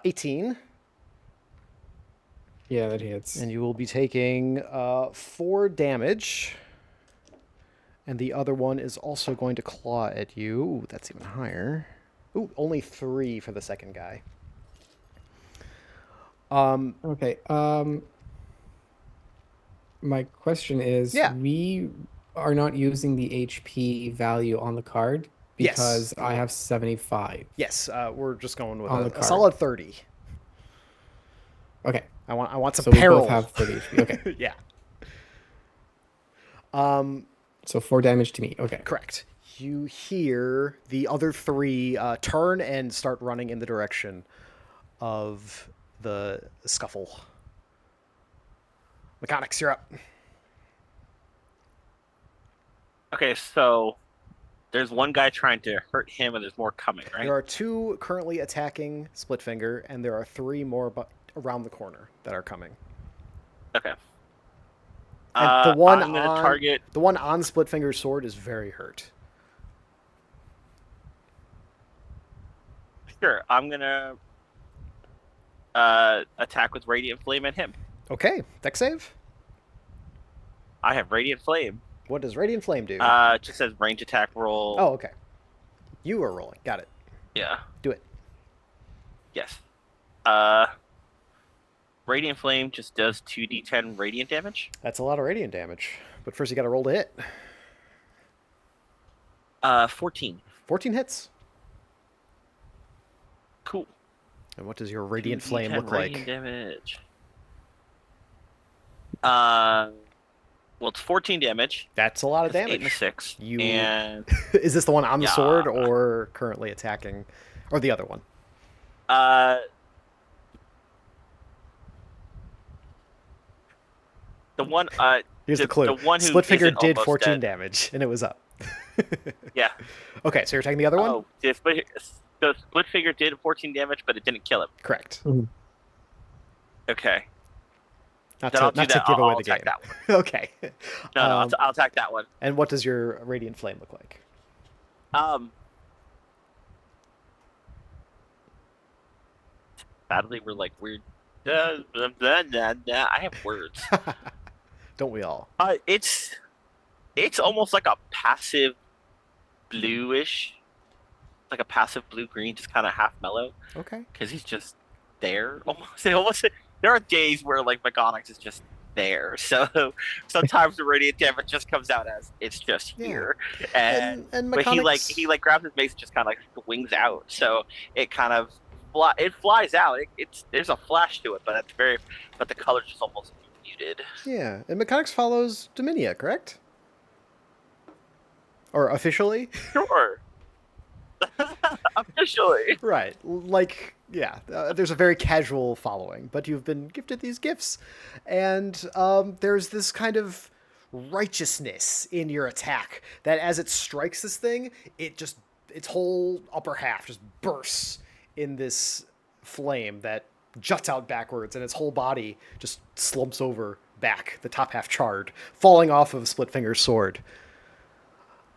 18, Yeah, that hits. and you will be taking 4 damage. And the other one is also going to claw at you. Ooh, that's even higher. Ooh, only 3 for the second guy. Okay. My question is, Yeah. we are not using the HP value on the card Yes. because I have 75. Yes, we're just going with On the a card. solid 30. Okay. I want some So we peril. both have 30 HP. Okay. Yeah, So 4 damage to me. Okay. correct. You hear the other 3 turn and start running in the direction of the scuffle. Mechanics, you're up. Okay, so there's one guy trying to hurt him, and there's more coming, right? There are 2 currently attacking Splitfinger, and there are 3 more around the corner that are coming. Okay. And the one I'm gonna on target. the one on Splitfinger's sword is very hurt. Sure, I'm gonna attack with Radiant Flame at him. Okay, deck save. I have Radiant Flame. What does Radiant Flame do? It just says range attack roll. Oh, okay. You are rolling. Got it. Yeah. Do it. Yes. Radiant Flame just does 2d10 radiant damage. That's a lot of radiant damage. But first you got to roll to hit. 14. 14 hits. Cool. And what does your radiant flame 2d10 look radiant like? damage. Well, it's 14 damage. That's a lot of That's 8 and a damage. 6. You- And Is this the one on the Yeah. sword or currently attacking? Or the other one? the one Here's the clue. the one who Splitfinger isn't did almost 14 dead. damage, and it was up. Yeah. Okay, so you're attacking the other one? Oh, the split figure did 14 damage, but it didn't kill him. Correct. Okay. Not Then to, I'll do not to that. give away I'll the game. attack that one. Okay. No, I'll attack that one. And what does your radiant flame look like? Sadly, we're like weird. I have words. Don't we all? It's almost like a passive bluish, like a passive blue green, just kind of half mellow, Okay. because he's just there. Almost. There are days where like Megonics is just there. So sometimes the radiant damage just comes out as it's just Yeah. here, and And but mechanics. he like grabs his mace and just kind of like swings out. So it kind of it flies out. It's there's a flash to it, but it's very but the color's just almost muted. Yeah, and mechanics follows Dominia, correct? Or officially? Sure, officially. Right. Like, yeah, there's a very casual following, but you've been gifted these gifts, and there's this kind of righteousness in your attack that as it strikes this thing, its whole upper half just bursts in this flame that juts out backwards, and its whole body just slumps over back, the top half charred, falling off of Splitfinger's sword.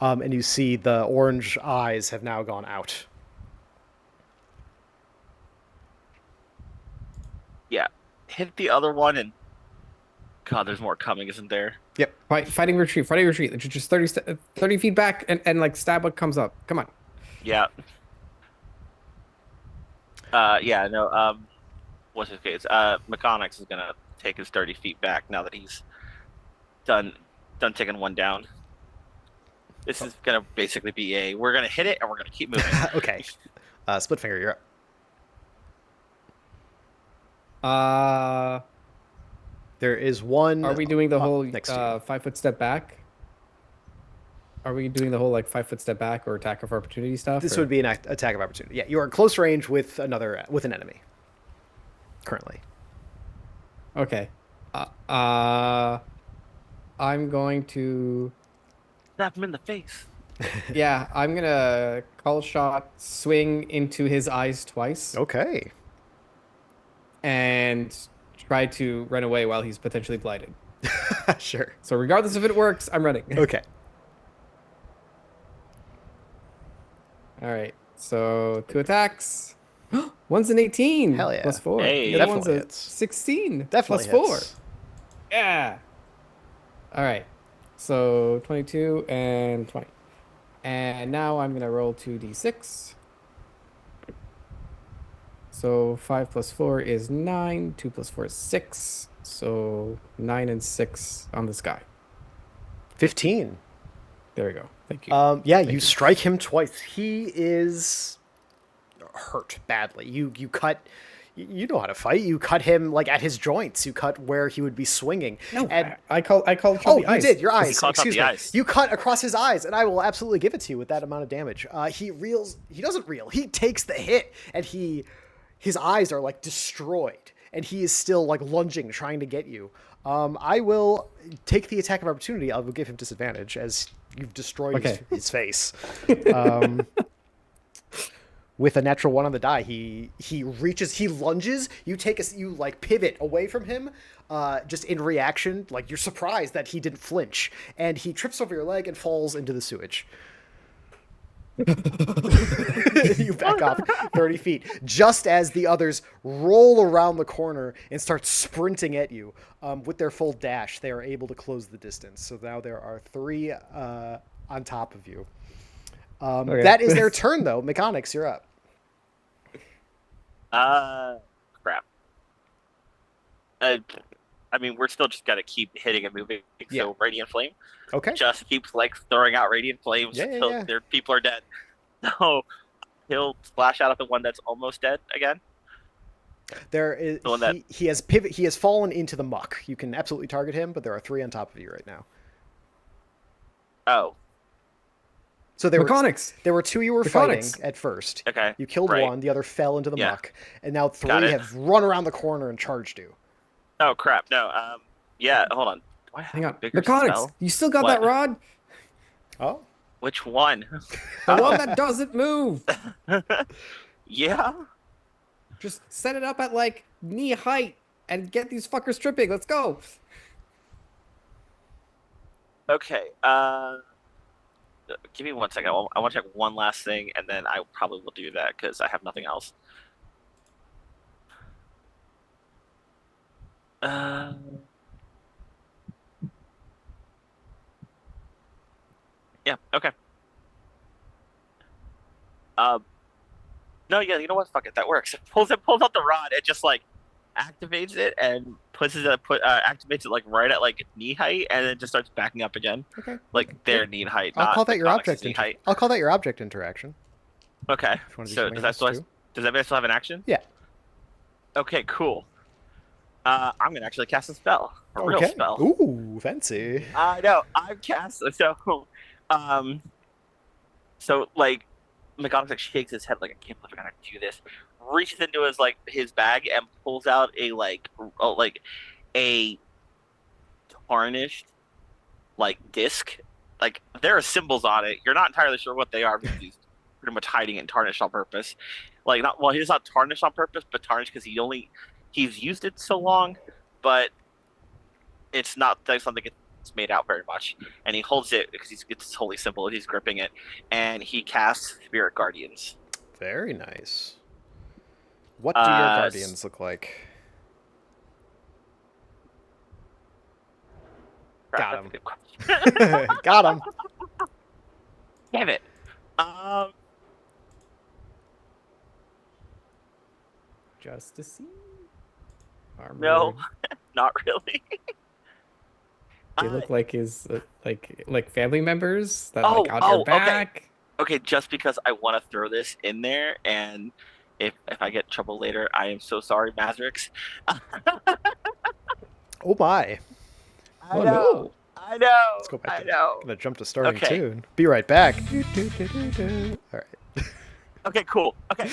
And you see the orange eyes have now gone out. Yeah, hit the other one, and God, there's more coming, isn't there? Yep. Fighting retreat. Fighting retreat. Just 30 feet back and like stab what comes up. Come on. Yeah. Yeah, no, what's his case? Mechanics is gonna take his 30 feet back now that he's done taking one down. This is gonna basically be we're gonna hit it and we're gonna keep moving. Okay. Splitfinger, you're up. There is one. Are we doing the whole next to you. 5 foot step back? Are we doing the whole like 5 foot step back or attack of opportunity stuff? This or? would be an attack of opportunity. Yeah, you are in close range with an enemy. Currently. Okay. I'm going to. Snap him in the face. Yeah, I'm gonna call shot, swing into his eyes twice, Okay. and try to run away while he's potentially blinded. Sure. So regardless if it works, I'm running. Okay. All right. So 2 attacks. One's an 18. Hell yeah. Plus 4. Hey. The other one's Definitely a hits. 16. Definitely plus 4. hits. Yeah. All right. So 22 and 20. And now I'm going to roll 2d6. So 5 plus 4 is 9. 2 plus 4 is 6. So 9 and 6 on this guy. 15. There we go. Thank you. Yeah, Thank you strike him twice. He is hurt badly. You cut. You know how to fight. You cut him like at his joints. You cut where he would be swinging. No, and I called oh, the you eyes. did. Your eyes. caught Excuse the me. eyes. You cut across his eyes, and I will absolutely give it to you with that amount of damage. He reels. He doesn't reel. He takes the hit, and his eyes are like destroyed, and he is still like lunging, trying to get you. I will take the attack of opportunity. I will give him disadvantage as you've destroyed his face. With a natural 1 on the die, he reaches, he lunges. You like pivot away from him, just in reaction. Like you're surprised that he didn't flinch, and he trips over your leg and falls into the sewage. You back off 30 feet just as the others roll around the corner and start sprinting at you. With their full dash, they are able to close the distance. So now there are 3 on top of you. Okay. That is their turn, though. Mechanics, you're up. Crap. I mean, we're still just gotta keep hitting and moving. Yeah. So Radiant Flame Okay. just keeps like throwing out Radiant Flames until their people are dead. So he'll splash out at the one that's almost dead again. There is The one that- he has pivot. He has fallen into the muck. You can absolutely target him, but there are 3 on top of you right now. Oh, So there Mechanics. were 2 you were Mechanics. fighting at first. okay. You killed Right. 1. The other fell into the Yeah. muck, and now 3 Got it. have run around the corner and charged you. Oh crap. No. Yeah. Hold on. Do I have Hang a on. bigger Mechanics. spell? You still got What? that rod? Oh, Which one? The one that doesn't move. Yeah. Just set it up at like knee height and get these fuckers tripping. Let's go. Okay. Give me 1 second. I want to check one last thing, and then I probably will do that because I have nothing else. Yeah. Okay. No. Yeah. You know what? Fuck it. That works. It pulls out the rod. It just like activates it and activates it like right at like knee height, and then just starts backing up again, Okay. like Well, their knee height, I'll call not that your Mechanic's knee height. I'll call that your object interaction. Okay, If you want to do so something else too. does that still have an action? Yeah. Okay, cool. I'm gonna actually cast a spell, a real Okay. spell. Ooh, fancy. I know. I've cast um, like McGonagall like shakes his head like I can't believe I gotta do this. Reaches into his bag and pulls out a tarnished like disc. Like there are symbols on it. You're not entirely sure what they are because he's pretty much hiding it tarnished on purpose. Like not well, he's not tarnished on purpose, but tarnished because he's used it so long, but it's not like something it's made out very much. And he holds it because it's holy symbol. He's gripping it, and he casts Spirit Guardians. Very nice. What do your guardians look like? Got him. Got him. Damn it. Just to see. Armored. No, not really. They look like his like family members that like got your back. Okay, just because I want to throw this in there, and if I get in trouble later, I am so sorry, Mazrix. Oh my. I know. No. I know. Let's go back. I know. I'm gonna jump to starting tune. Be right back. All right. Okay, cool. Okay.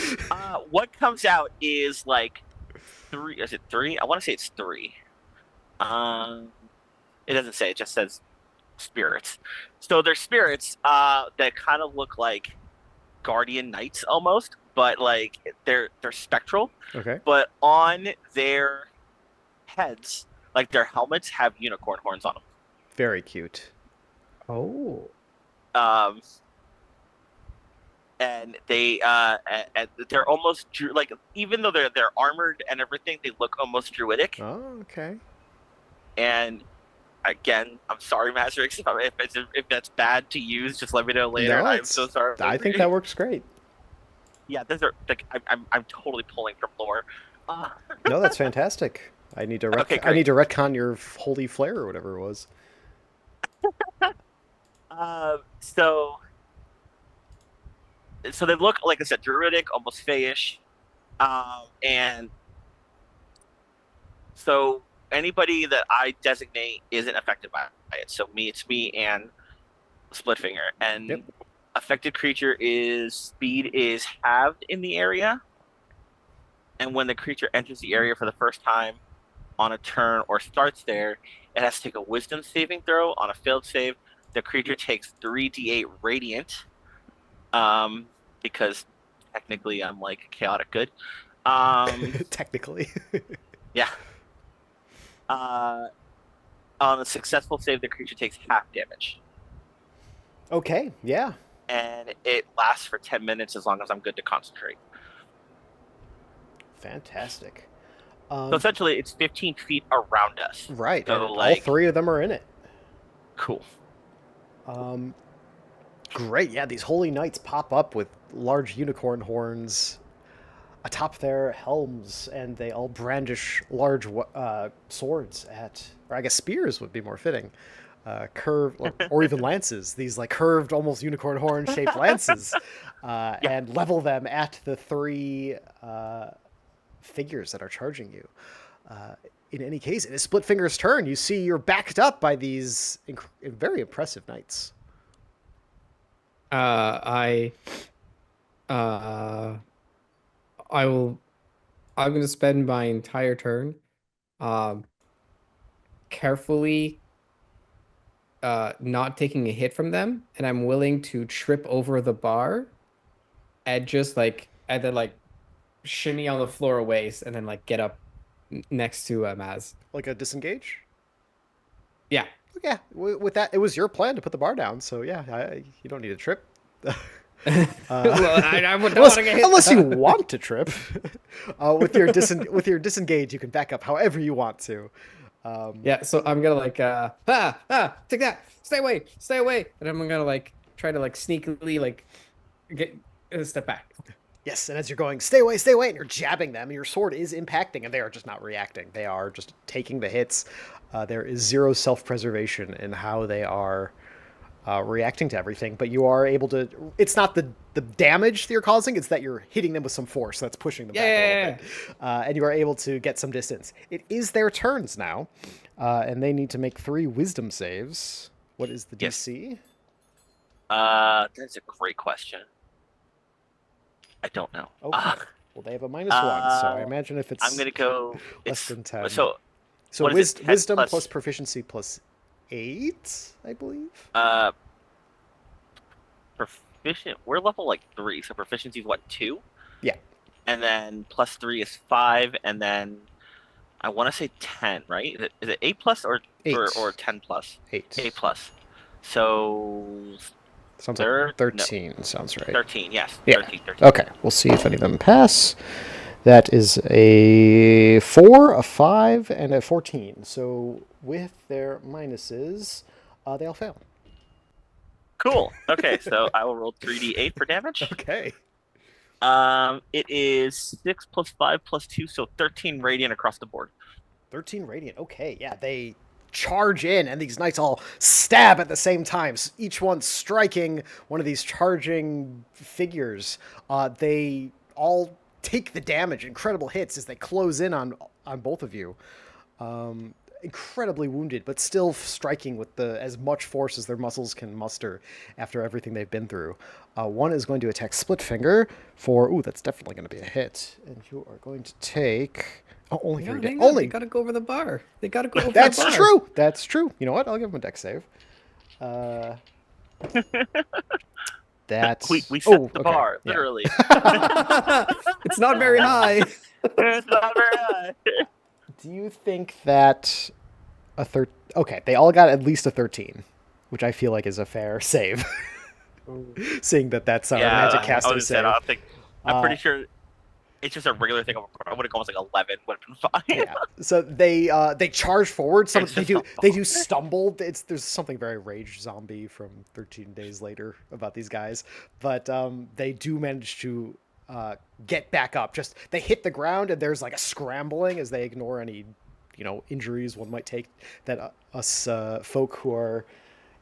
What comes out is like 3. Is it 3? I want to say it's 3. It doesn't say. It just says spirits. So they're spirits that kind of look like guardian knights almost, but like they're spectral. Okay. But on their heads, like their helmets have unicorn horns on them. Very cute. Oh. And they're almost like even though they're armored and everything, they look almost druidic. Oh, okay. And again, I'm sorry, Mazrix, if that's bad to use, just let me know later. No, I'm so sorry. I think that works great. Yeah, those are like I'm totally pulling from lore. No, that's fantastic. I need to I need to retcon your holy flare or whatever it was. So they look, like I said, druidic, almost fayish, and so anybody that I designate isn't affected by it. So it's me and Splitfinger, and affected creature speed is halved in the area, and when the creature enters the area for the first time on a turn or starts there, it has to take a Wisdom saving throw. On a failed save, the creature takes 3d8 radiant. Because technically I'm like chaotic good. Technically. Yeah. On a successful save, the creature takes half damage. Okay, yeah. And it lasts for 10 minutes as long as I'm good to concentrate. Fantastic. So essentially, it's 15 feet around us. Right. So and all 3 of them are in it. Cool. Great. Yeah, these holy knights pop up with large unicorn horns atop their helms, and they all brandish large swords or I guess spears would be more fitting. Curved, or even lances. These like curved, almost unicorn horn shaped lances, and level them at the 3 figures that are charging you. In any case, it is Splitfinger's turn. You see, you're backed up by these very impressive knights. I'm going to spend my entire turn carefully not taking a hit from them, and I'm willing to trip over the bar and then shimmy on the floor away, and then like get up next to Maz. Like a disengage? Yeah. Yeah, with that, it was your plan to put the bar down, so yeah, you don't need a trip. Well, I would not want to get hit. Unless you want to trip. With your disengage, you can back up however you want to. Yeah, so I'm gonna take that, stay away, and I'm gonna try to sneakily get a step back. Yes, and as you're going, stay away, and you're jabbing them, your sword is impacting, and they are just not reacting. They are just taking the hits. There is zero self-preservation in how they are reacting to everything, but you are able to. It's not the damage that you're causing; it's that you're hitting them with some force that's pushing them back a little bit, and you are able to get some distance. It is their turns now, and they need to make 3 wisdom saves. What is the DC? That's a great question. I don't know. Okay. Well, they have a -1, so I imagine if it's I'm gonna go less than 10. So Wisdom plus proficiency plus 8, I believe. Proficient. We're level like 3, so proficiency is what, 2? Yeah. And then plus 3 is 5, and then I want to say 10, right? Is it 8 plus or 8. or 10 plus? 8. 8 plus. So sounds like 13. No. Sounds right. 13. Yes. Yeah. 13. Okay. We'll see if any of them pass. That is a 4, a 5, and a 14. So with their minuses, they all fail. Cool. Okay, so I will roll 3d8 for damage. Okay. It is 6 plus 5 plus 2, so 13 radiant across the board. 13 radiant. Okay, yeah, they charge in, and these knights all stab at the same time. Each one striking one of these charging figures. They all take the damage, incredible hits as they close in on both of you. Incredibly wounded, but still striking with as much force as their muscles can muster after everything they've been through. One is going to attack Splitfinger for, that's definitely going to be a hit. And you are going to take, only 3 damage. Only. They got to go over the bar. They got to go over That's the bar. true. That's true. You know what? I'll give him a dex save. That's... We set the bar, yeah. literally. It's not very high. It's not very high. Do you think that okay, they all got at least a 13, which I feel like is a fair save. Seeing that that's our magic casting save. I'm pretty sure it's just a regular thing. I would have gone with like 11, would have been fine. Yeah. So they charge forward. They do stumble. There's something very Rage Zombie from 13 Days Later about these guys, but they do manage to get back up. Just they hit the ground, and there's like a scrambling as they ignore any injuries one might take that us folk who are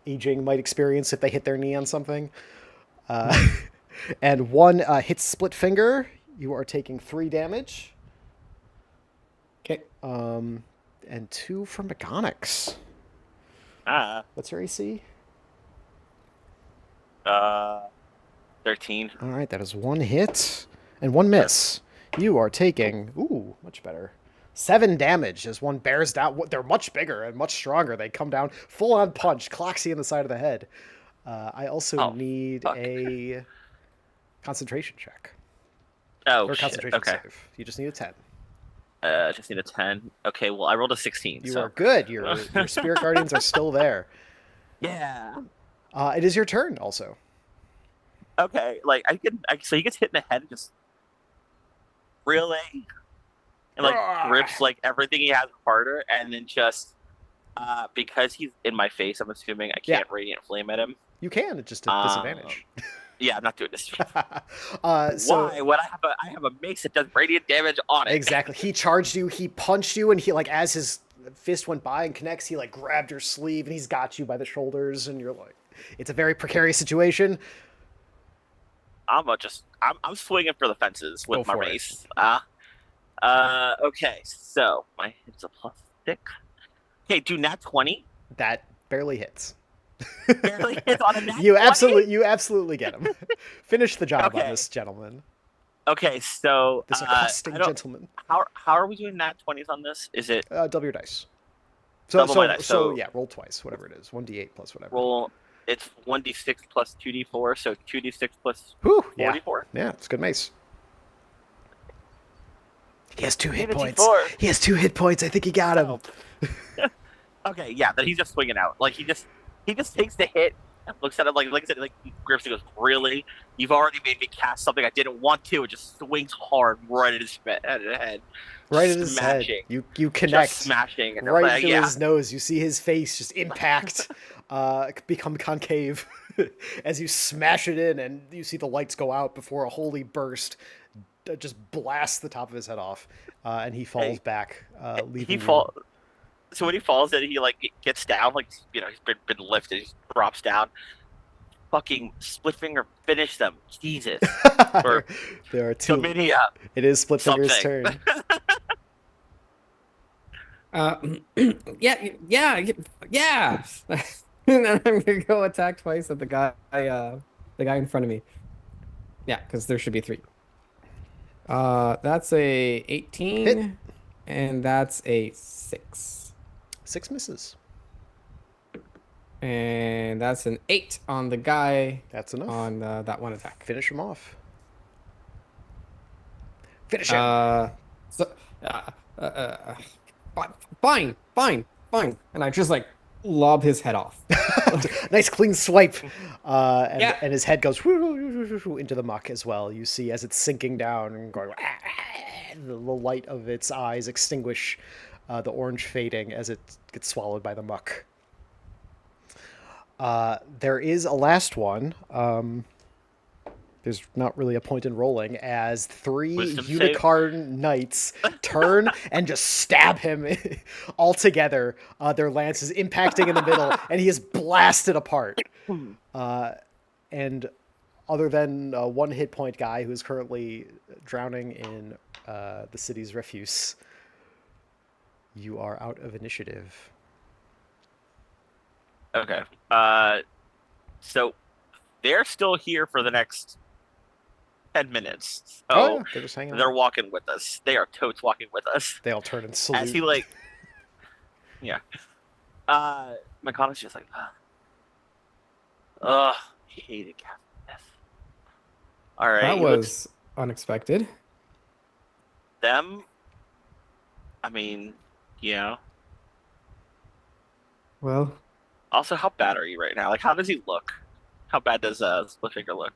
aging might experience if they hit their knee on something. And one hits Splitfinger. You are taking 3 damage. Okay. And 2 from Megonix. What's your AC? 13. All right, that is 1 hit and 1 miss. You are taking, much better, 7 damage as one bears down. They're much bigger and much stronger. They come down, full-on punch, clocks you in the side of the head. I also need a concentration check. Oh, or concentration okay. save. You just need a 10. Just need a 10. Okay, well, I rolled a 16. You are good. Your spirit guardians are still there. Yeah. It is your turn also. Okay, so he gets hit in the head and just really, and grips everything he has harder, and then just because he's in my face, I'm assuming I can't radiant flame at him. You can. It's just a disadvantage. Yeah, I'm not doing this. Why? When I have a mace that does radiant damage on it. Exactly. He charged you. He punched you, and he as his fist went by and connects, he grabbed your sleeve and he's got you by the shoulders, and you're it's a very precarious situation. I'm swinging for the fences with my mace. Okay, so my hit's a +6. Okay, do nat 20. That barely hits. Barely hits on a nat 20? You absolutely get him. Finish the job on this gentleman. Okay, so this accosting gentleman. How are we doing nat 20s on this? Is it double your dice? So yeah, roll twice, whatever it is. 1d8 plus whatever. Roll. It's 1d6 plus 2d4, so 2d6 plus 4d4. Yeah, it's good mace. He has 2 hit points. He has 2 hit points. I think he got him. Okay, yeah, then he's just swinging out. He just takes the hit and looks at it like I said, he grips and goes, "Really? You've already made me cast something I didn't want to." It just swings hard right at his head. Right at his head. You connect. Just smashing. Right into his nose. You see his face just impact become concave as you smash it in, and you see the lights go out before a holy burst just blasts the top of his head off, and he falls Hey, back, he leaving you. fall. So when he falls, then he like gets down, like he's been lifted, he drops down. Fucking split finger, finish them, Jesus, there, or there are so two. many It is Splitfinger's something. turn. Uh, yeah, yeah, yeah. And then I'm gonna go attack twice at the guy in front of me. Yeah, because there should be three. That's a Hit. 18, and that's a 6. 6 misses. And that's an 8 on the guy That's enough. on that one attack. Finish him off. Finish him. Uh, so, uh, uh, uh, fine, fine, fine. And I just like lob his head off. Nice clean swipe. Yeah. And his head goes into the muck as well. You see as it's sinking down and going, the light of its eyes extinguish, the orange fading as it gets swallowed by the muck. There is a last one. There's not really a point in rolling as 3 Wisdom save. unicorn knights turn and just stab him all together. Their lances impacting in the middle, and he is blasted apart. And other than one hit point guy who is currently drowning in the city's refuse, you are out of initiative. Okay. So they're still here for the next 10 minutes. Oh, So yeah, they're just hanging they're out. walking with us. They are totes walking with us. They all turn and As salute. he like, yeah. McConnell's just like, ugh, hated Captain. All right. That he looks was unexpected. them. I mean, yeah. Well, Also, how bad are you right now? Like, how does he look? How bad does Splitfinger look?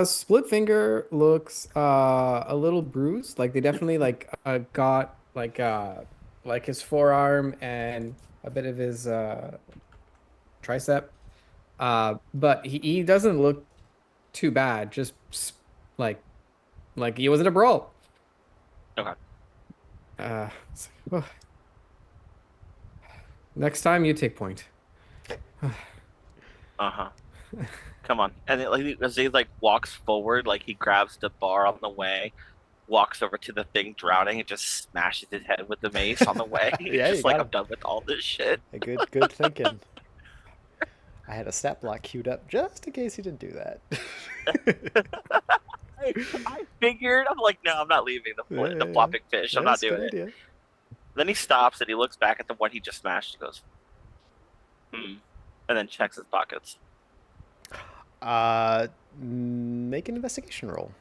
Split Finger looks a little bruised. Like they definitely got like his forearm and a bit of his tricep. But he doesn't look too bad. Just like he was in a brawl. Okay. It's like, oh. Next time you take point. Uh-huh. Come on. And it, like as he like walks forward, like he grabs the bar on the way, walks over to the thing drowning, and just smashes his head with the mace on the way. He's Yeah, you just like, got I'm him. done with all this shit. Good thinking. I had a stat block queued up just in case he didn't do that. I figured, I'm like, no, I'm not leaving the Yeah. flopping fish. I'm Yeah, not it's a doing good it. idea. Then he stops and he looks back at the one he just smashed and goes, and then checks his pockets. Make an investigation roll.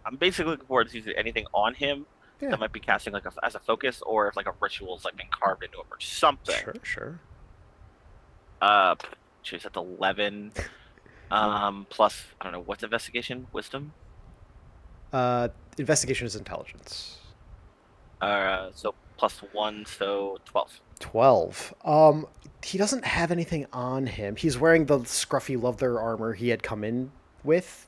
I'm basically looking forward to using anything on him Yeah. that might be casting like as a focus, or if like a ritual's like been carved into him or something. Sure. She's at 11. Plus I don't know what's investigation, wisdom. Investigation is intelligence. So +1, so 12. 12. He doesn't have anything on him. He's wearing the scruffy leather armor he had come in with.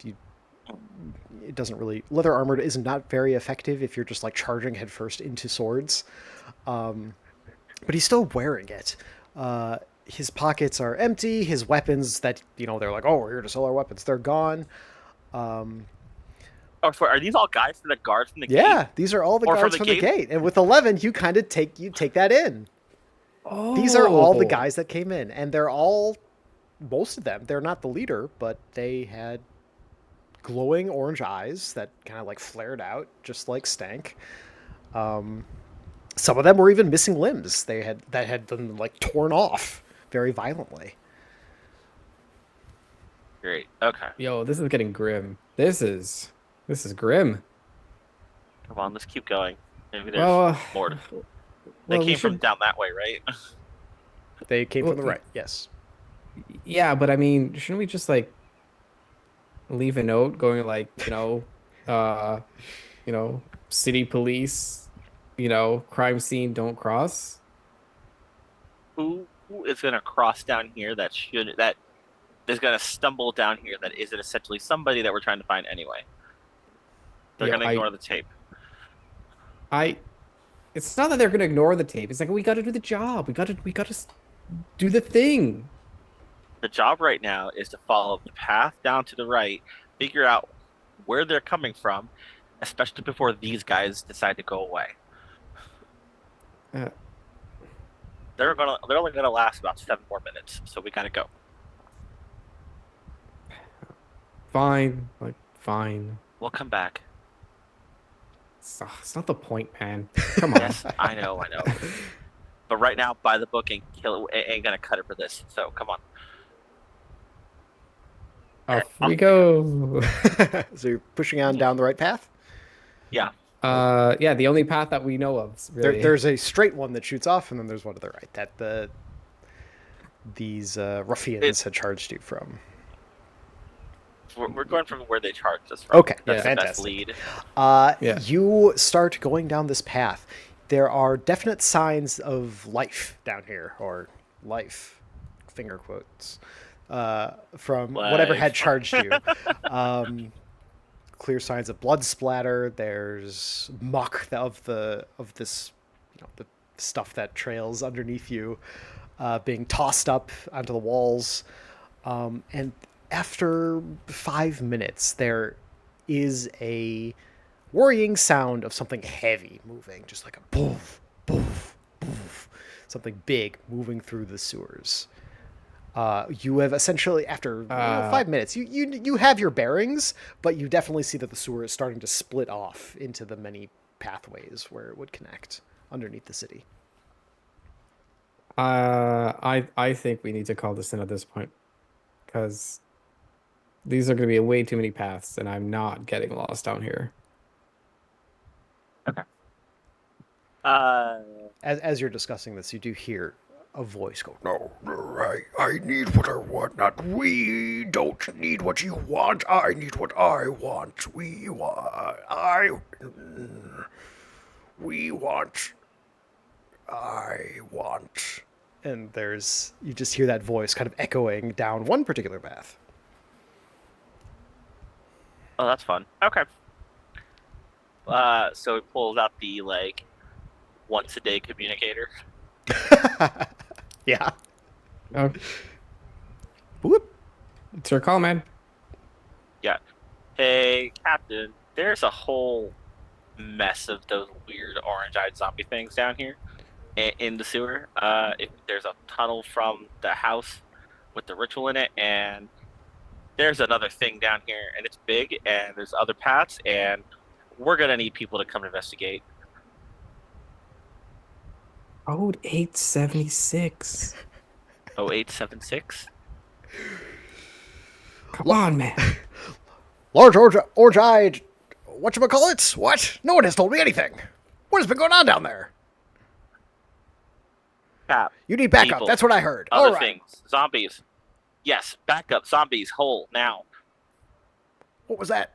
It doesn't really... Leather armor is not very effective if you're just like charging headfirst into swords. But he's still wearing it. His pockets are empty. His weapons that, they're like, oh, we're here to sell our weapons, they're gone. Oh, sorry, are these all guys from the guards from the Yeah, gate? these are all the Or from guards the from the gate? gate. And with 11, you kind of take that in. Oh, These are all the guys that came in, and they're all, most of them, they're not the leader, but they had glowing orange eyes that kind of like flared out, just like Stank. Some of them were even missing limbs. That had been like torn off very violently. Great. Okay. Yo, this is getting grim. This is grim. Come on, let's keep going. Maybe there's Well, more. They well, we came from should- down that way, right? They came from the Well, right, yes. Yeah, but I mean, shouldn't we just like leave a note going like, city police, crime scene, don't cross? Who who is gonna cross down here that is gonna stumble down here that isn't essentially somebody that we're trying to find anyway. They're Yeah, gonna ignore the tape. I. It's not that they're gonna ignore the tape. It's like we got to do the job. We got to do the thing. The job right now is to follow the path down to the right, figure out where they're coming from, especially before these guys decide to go away. Uh, They're only gonna last about 7 more minutes, so we gotta go. fine, like fine. We'll come back. It's not the point, man. Come on. Yes, I know, I know. But right now, buy the book and kill it. Ain't gonna cut it for this. So come on. Off we go. So you're pushing on down the right path? Yeah. Yeah, the only path that we know of. Really. There's a straight one that shoots off, and then there's one to the right that these ruffians had charged you from. We're going from where they charged us from. Okay, That's yeah. the best fantastic. lead. You start going down this path. There are definite signs of life down here, or life, finger quotes, from whatever had Life. charged you. Clear signs of blood splatter. There's muck of this, the stuff that trails underneath you, being tossed up onto the walls, and after 5 minutes, there is a worrying sound of something heavy moving, just like a boof, boof, boof, something big moving through the sewers. You have essentially, after 5 minutes, you have your bearings, but you definitely see that the sewer is starting to split off into the many pathways where it would connect underneath the city. I think we need to call this in at this point, because these are going to be way too many paths, and I'm not getting lost down here. Okay. Uh, As you're discussing this, you do hear a voice go, No, I need what I want, not we don't need what you want. I need what I want. We want. We want. I want. and you just hear that voice kind of echoing down one particular path. oh, that's fun. Okay. So he pulls out the once a day communicator. Yeah. Oh, Whoop. it's your call, man. Yeah. Hey, Captain. There's a whole mess of those weird orange-eyed zombie things down here in the sewer. There's a tunnel from the house with the ritual in it, and there's another thing down here, and it's big, and there's other paths, and we're gonna need people to come investigate. Code 876. 0876. Come on, man. Large orange-eyed, whatchamacallits? What? No one has told me anything. What has been going on down there? Cap. You need backup. People. That's what I heard. Other All right. things. Zombies. Yes, backup. Zombies. Whole now. What was that?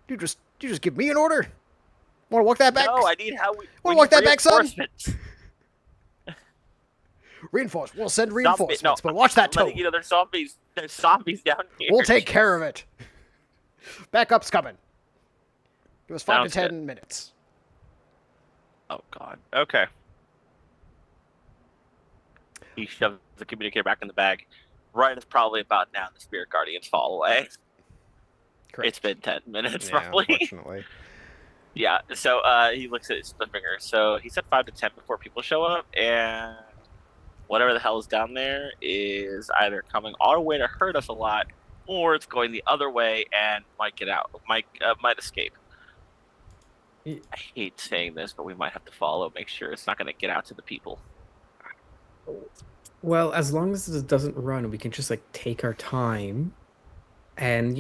You just give me an order? Want to walk that back? No, I need how we. Wanna we walk need that back, son? reinforcements. Reinforce. We'll send Zombie- reinforcements, no, but watch that I'm letting tone. You know, there's zombies. There's zombies down here. We'll take care of it. Backup's coming. Give us 5 Sounds to 10 good. minutes. Oh God. Okay. He shoves the communicator back in the bag. Right is probably about now. The spirit guardians fall away. Correct. It's been 10 minutes, Yeah, roughly. unfortunately. Yeah. So he looks at his split finger. So he said 5 to 10 before people show up, and whatever the hell is down there is either coming our way to hurt us a lot, or it's going the other way and might get out. Might escape. Ye- I hate saying this, but we might have to follow. Make sure it's not going to get out to the people. Well, as long as it doesn't run, we can just take our time and,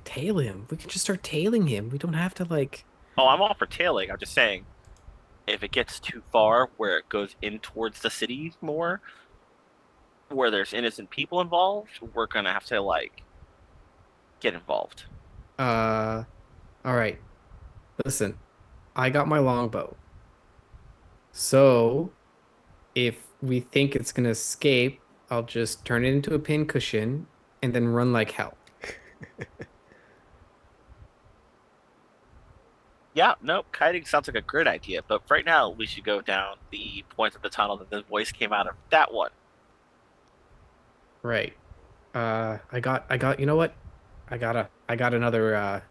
tail him. We can just start tailing him. We don't have to Oh, I'm all for tailing. I'm just saying, if it gets too far where it goes in towards the city more, where there's innocent people involved, we're gonna have to get involved. all right. Listen, I got my longbow. So, if we think it's gonna escape, I'll just turn it into a pincushion and then run like hell. Yeah, no, kiting sounds like a great idea, but right now we should go down the point of the tunnel that the voice came out of. That one. Right. You know what? I got another,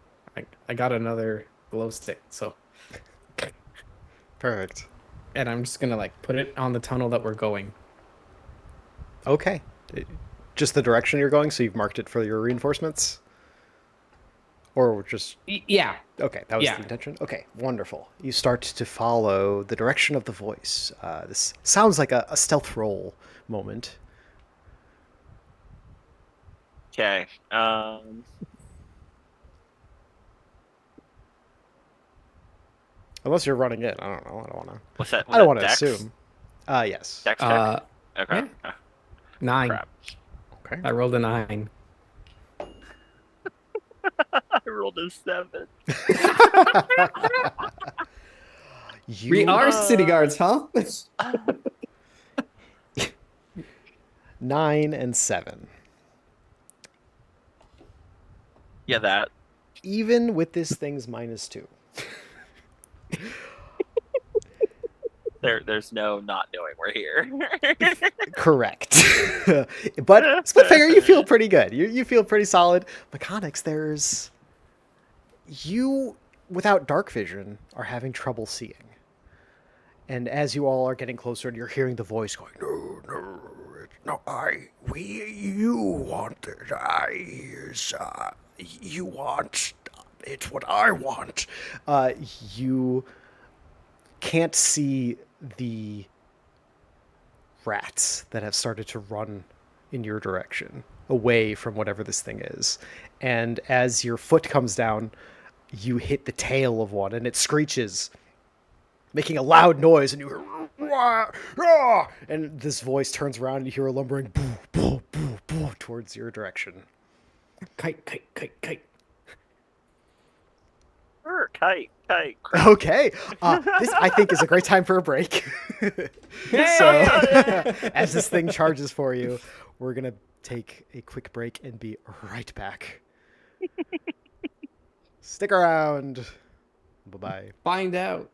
I got another glow stick. So, Perfect. and I'm just gonna like put it on the tunnel that we're going. Okay. Just the direction you're going, so you've marked it for your reinforcements? Or just... Yeah. Okay, that was Yeah. the intention? Okay, wonderful. You start to follow the direction of the voice. This sounds like a stealth roll moment. Okay. Unless you're running in. I don't know. I don't want to... What's that? I don't want to Dex? assume. Yes. Dex check? Uh, Okay. yeah. 9. Crap. Okay. I rolled a 9. I rolled a 7. We You... are city guards, huh? 9 and 7. Yeah, that. Even with this thing's -2. There's no not knowing we're here. Correct. But split finger, you feel pretty good. You feel pretty solid. Mechanics, there's... You, without dark vision, are having trouble seeing. And as you all are getting closer, you're hearing the voice going, No, no, no, you want it. You want, it's what I want. you can't see the rats that have started to run in your direction, away from whatever this thing is. And as your foot comes down, you hit the tail of one, and it screeches, making a loud noise, and you hear, "Rah, rah," and this voice turns around, and you hear a lumbering boo, boo, boo, boo towards your direction. Kite, kite, kite, kite. Sure, kite. Crap. Okay, this I think is a great time for a break. So, as this thing charges for you, we're gonna take a quick break and be right back. Stick around. Bye bye. Find out.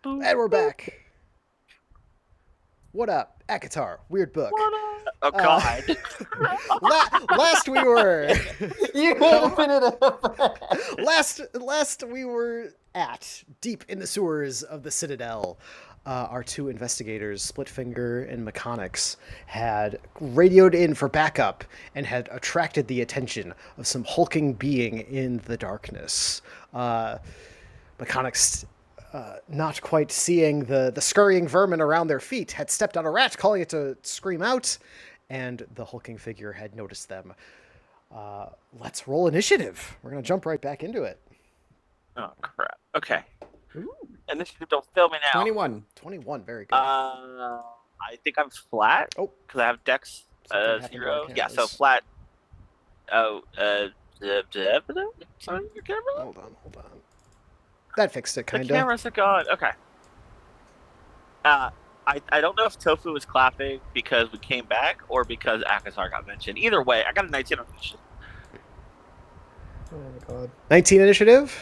And we're back. What up, Akatar? Weird book. Oh God. Last we were. You open it up. Last we were at deep in the sewers of the Citadel. Our two investigators, Splitfinger and Mechanics, had radioed in for backup and had attracted the attention of some hulking being in the darkness. Mechanics not quite seeing the scurrying vermin around their feet, had stepped on a rat, calling it to scream out, and the hulking figure had noticed them. Let's roll initiative. We're going to jump right back into it. Oh crap. Okay. Ooh, Initiative, don't fail me now. 21. 21, very good. I think I'm flat. Oh. Because I have Dex Something happened to our 0. Yeah, so cameras. flat. Oh, sorry, your camera. Hold on. That fixed it, The kind of. cameras are gone. Okay. I don't know if Tofu was clapping because we came back or because Akazar got mentioned. Either way, I got a 19 on initiative. Oh my god. 19 initiative?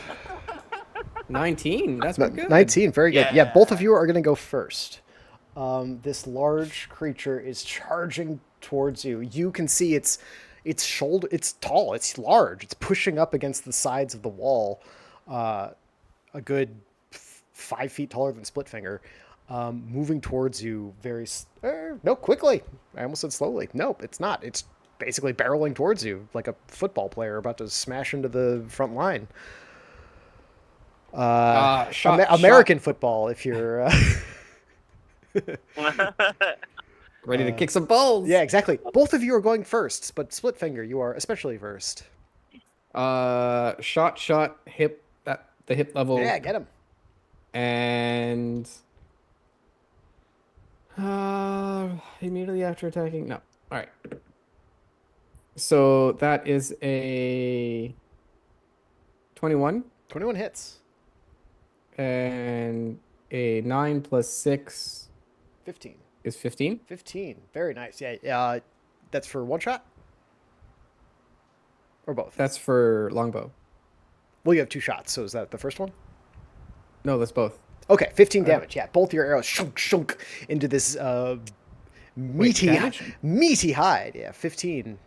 19. That's pretty good. 19, very good. Yeah, Yeah. both of you are going to go first. This large creature is charging towards you. You can see its shoulder. It's tall. It's large. It's pushing up against the sides of the wall, a good 5 feet taller than Splitfinger, moving towards you quickly. I almost said slowly. Nope, it's not. It's basically barreling towards you like a football player about to smash into the front line. American football, if you're Ready to kick some balls. yeah, exactly. Both of you are going first, but Splitfinger, you are especially first. Shot, hip at the hip level. Yeah, get him. And immediately after attacking. No. All right. So that is a 21 21 hits. and a 9 plus 6 15. is 15. 15. Very nice. Yeah. That's for one shot? Or both? That's for longbow. Well, you have 2 shots, so is that the first one? No, that's both. Okay, 15 damage. Yeah, both your arrows shunk into this damage? meaty hide. Yeah, 15.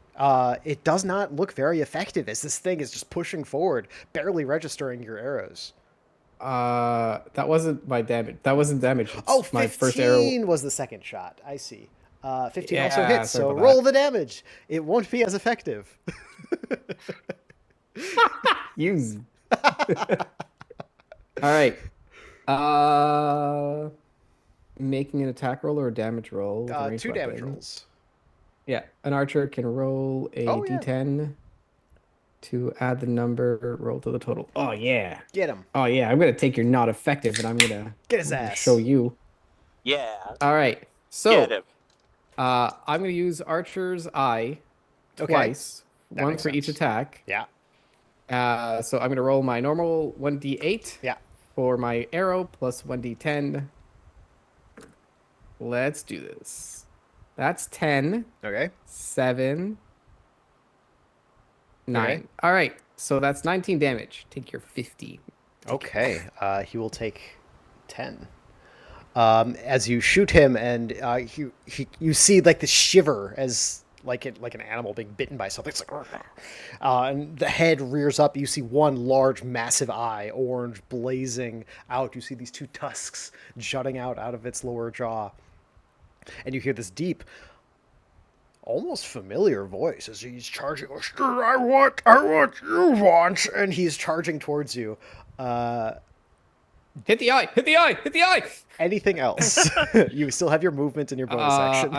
It does not look very effective as this thing is just pushing forward, barely registering your arrows. That wasn't my damage. That wasn't damage. It's Oh, 15 my first arrow. was the second shot. I see. 15 Yeah, also hits, sorry so about roll that. the damage. It won't be as effective. Use. All right. Making an attack roll or a damage roll? with a ranged 2 damage weapon. rolls. Yeah, an archer can roll a Oh, yeah. d10 to add the number roll to the total. Oh yeah. Get him. Oh yeah. I'm gonna take your not effective, and I'm gonna Get his ass. show you. Yeah. All right. So Get him. I'm gonna use Archer's Eye Okay. twice, That one makes for each sense. attack. Yeah. So I'm gonna roll my normal 1d8 Yeah. for my arrow plus 1d10. Let's do this. That's 10, Okay. 7, 9. Okay. All right. So that's 19 damage. Take your 50. Okay. He will take 10. As you shoot him, and you see like the shiver as like an animal being bitten by something. It's like, and the head rears up. You see one large, massive eye, orange, blazing out. You see these 2 tusks jutting out of its lower jaw, and you hear this deep, almost familiar voice as he's charging. I want, you want. And he's charging towards you. Hit the eye! Hit the eye! Hit the eye! Anything else? You still have your movement and your bonus action.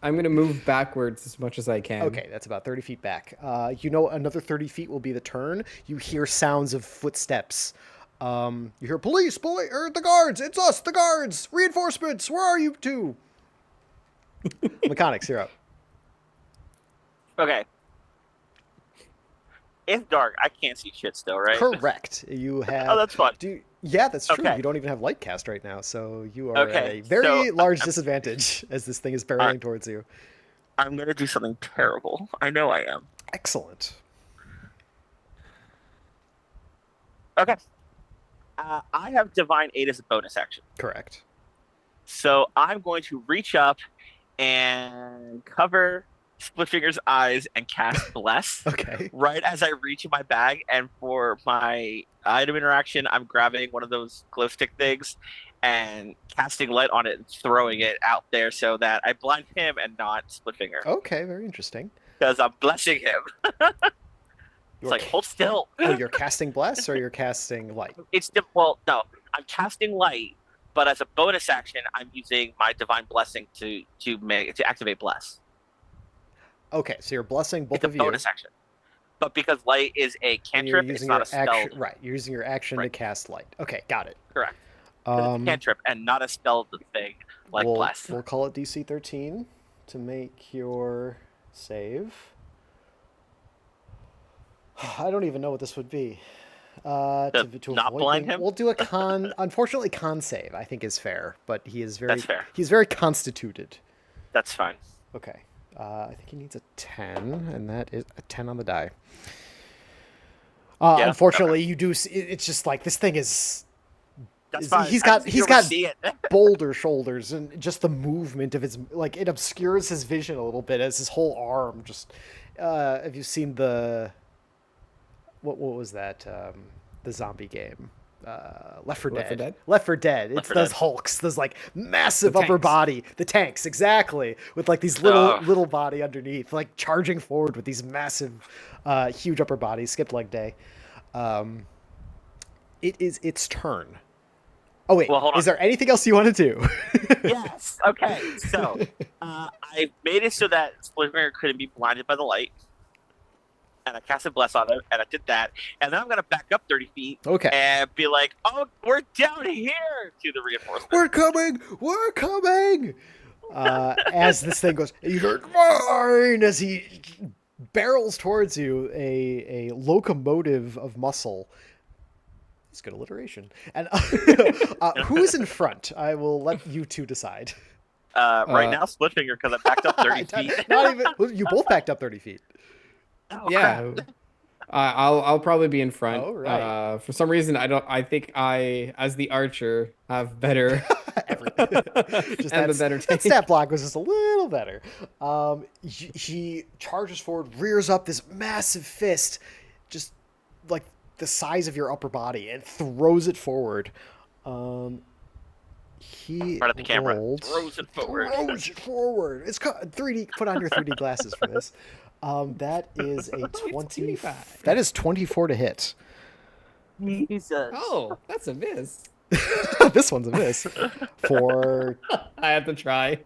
I'm gonna move backwards as much as I can. Okay, that's about 30 feet back. Another 30 feet will be the turn. You hear sounds of footsteps. You hear police, or the guards. It's us, the guards. Reinforcements. Where are you 2? Mechanics, you're up. Okay. It's dark. I can't see shit still, right? Correct. You have. Oh, that's fun. Yeah, that's true. Okay. You don't even have light cast right now, so you are Okay, at a very so large disadvantage as this thing is barreling Alright. towards you. I'm gonna do something terrible. I know I am. Excellent. Okay. I have Divine Aid as a bonus action. Correct. So I'm going to reach up and cover Splitfinger's eyes and cast Bless. Okay. Right as I reach in my bag, and for my item interaction, I'm grabbing one of those glow stick things and casting light on it and throwing it out there so that I blind him and not Splitfinger. Okay, very interesting. Because I'm blessing him. It's like, hold still. Oh, you're casting bless or you're casting light? Well, no. I'm casting light, but as a bonus action, I'm using my divine blessing to activate bless. Okay, so you're blessing both It's a of you, bonus action, but because light is a and you're cantrip, it's using not your a spell. action. Right, you're using your action to Right. cast light. Okay, got it. Correct. Because it's a cantrip and not a spell thing like bless. We'll call it DC 13 to make your save. I don't even know what this would be. To not avoid blind being, him? we'll do a con. Unfortunately, con save I think is fair, but he is very That's fair. he's very constituted. That's fine. Okay, I think he needs a 10, and that is a 10 on the die. Yeah, unfortunately, you do. It's just like this thing is. That's fine. He's got boulder shoulders, and just the movement of his it obscures his vision a little bit as his whole arm just. Have you seen the? What was that? The zombie game. Left 4 Dead. Left 4 Dead. It's those hulks, those like massive upper body, the tanks, exactly, with like these little body underneath, like charging forward with these massive, huge upper bodies. Skipped leg day. It is its turn. Oh wait, well, hold on. Is there anything else you want to do? Yes. Okay. So I made it so that Splitfinger couldn't be blinded by the light. And I casted Bless on him, and I did that. And then I'm going to back up 30 feet and be like, oh, we're down here to the reinforcement. We're coming! As this thing goes, you heard mine! As he barrels towards you, a locomotive of muscle. It's good alliteration. And who's in front? I will let you two decide. Right now, Splitfinger, because I backed up 30 feet. Not even. You both backed up 30 feet. Oh, Yeah, I'll probably be in front. Oh, right. For some reason, I think I, as the archer, have better. Just and the better that stat block was just a little better. He charges forward, rears up this massive fist, just like the size of your upper body, and throws it forward. He right at the camera. Throws it forward. It's 3D. Put on your 3D glasses for this. That is a 25. That is 24 to hit. Jesus. Oh, that's a miss. This one's a miss. I had to try.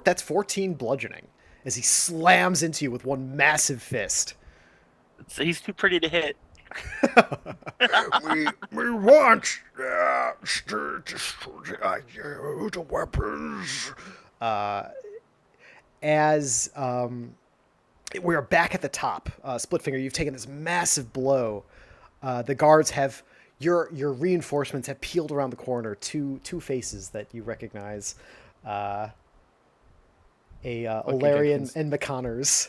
That's 14 bludgeoning as he slams into you with one massive fist. So he's too pretty to hit. we want the weapons. As we are back at the top, Splitfinger, you've taken this massive blow. The guards have your reinforcements have peeled around the corner. Two faces that you recognize, Olarian and McConnors.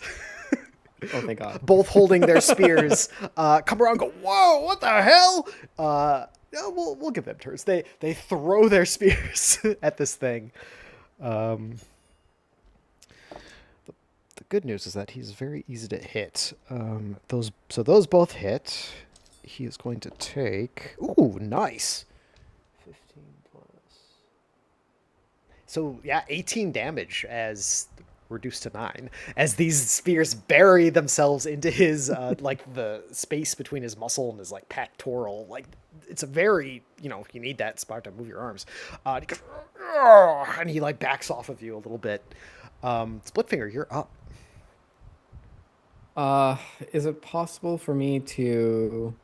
Oh, thank God. Both holding their spears, come around and go, whoa, what the hell? No, we'll give them turns. They throw their spears at this thing. The good news is that he's very easy to hit. Those both hit. He is going to take... Ooh, nice. 15 plus... So, yeah, 18 damage as... reduced to 9 as these spears bury themselves into his like the space between his muscle and his like pectoral. Like it's a very, you need that spot to move your arms. And he goes, and he like backs off of you a little bit. Splitfinger, you're up. Is it possible for me to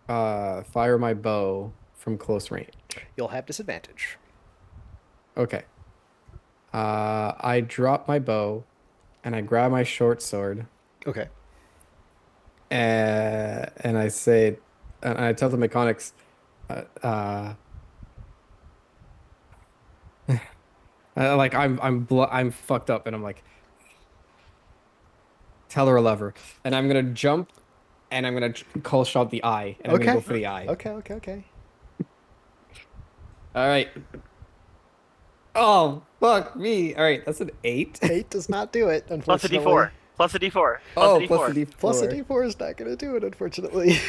fire my bow from close range? You'll have disadvantage. Okay. I drop my bow, and I grab my short sword. Okay. And I say, and I tell the mechanics, like I'm fucked up, and I'm like, tell her I love her, and I'm gonna jump, and I'm gonna call shot the eye, and I'm gonna go for the eye. Okay. All right. Oh, fuck me. All right, that's an 8. 8 does not do it, unfortunately. Plus a D4. Plus a D4. Plus a D4 is not going to do it, unfortunately.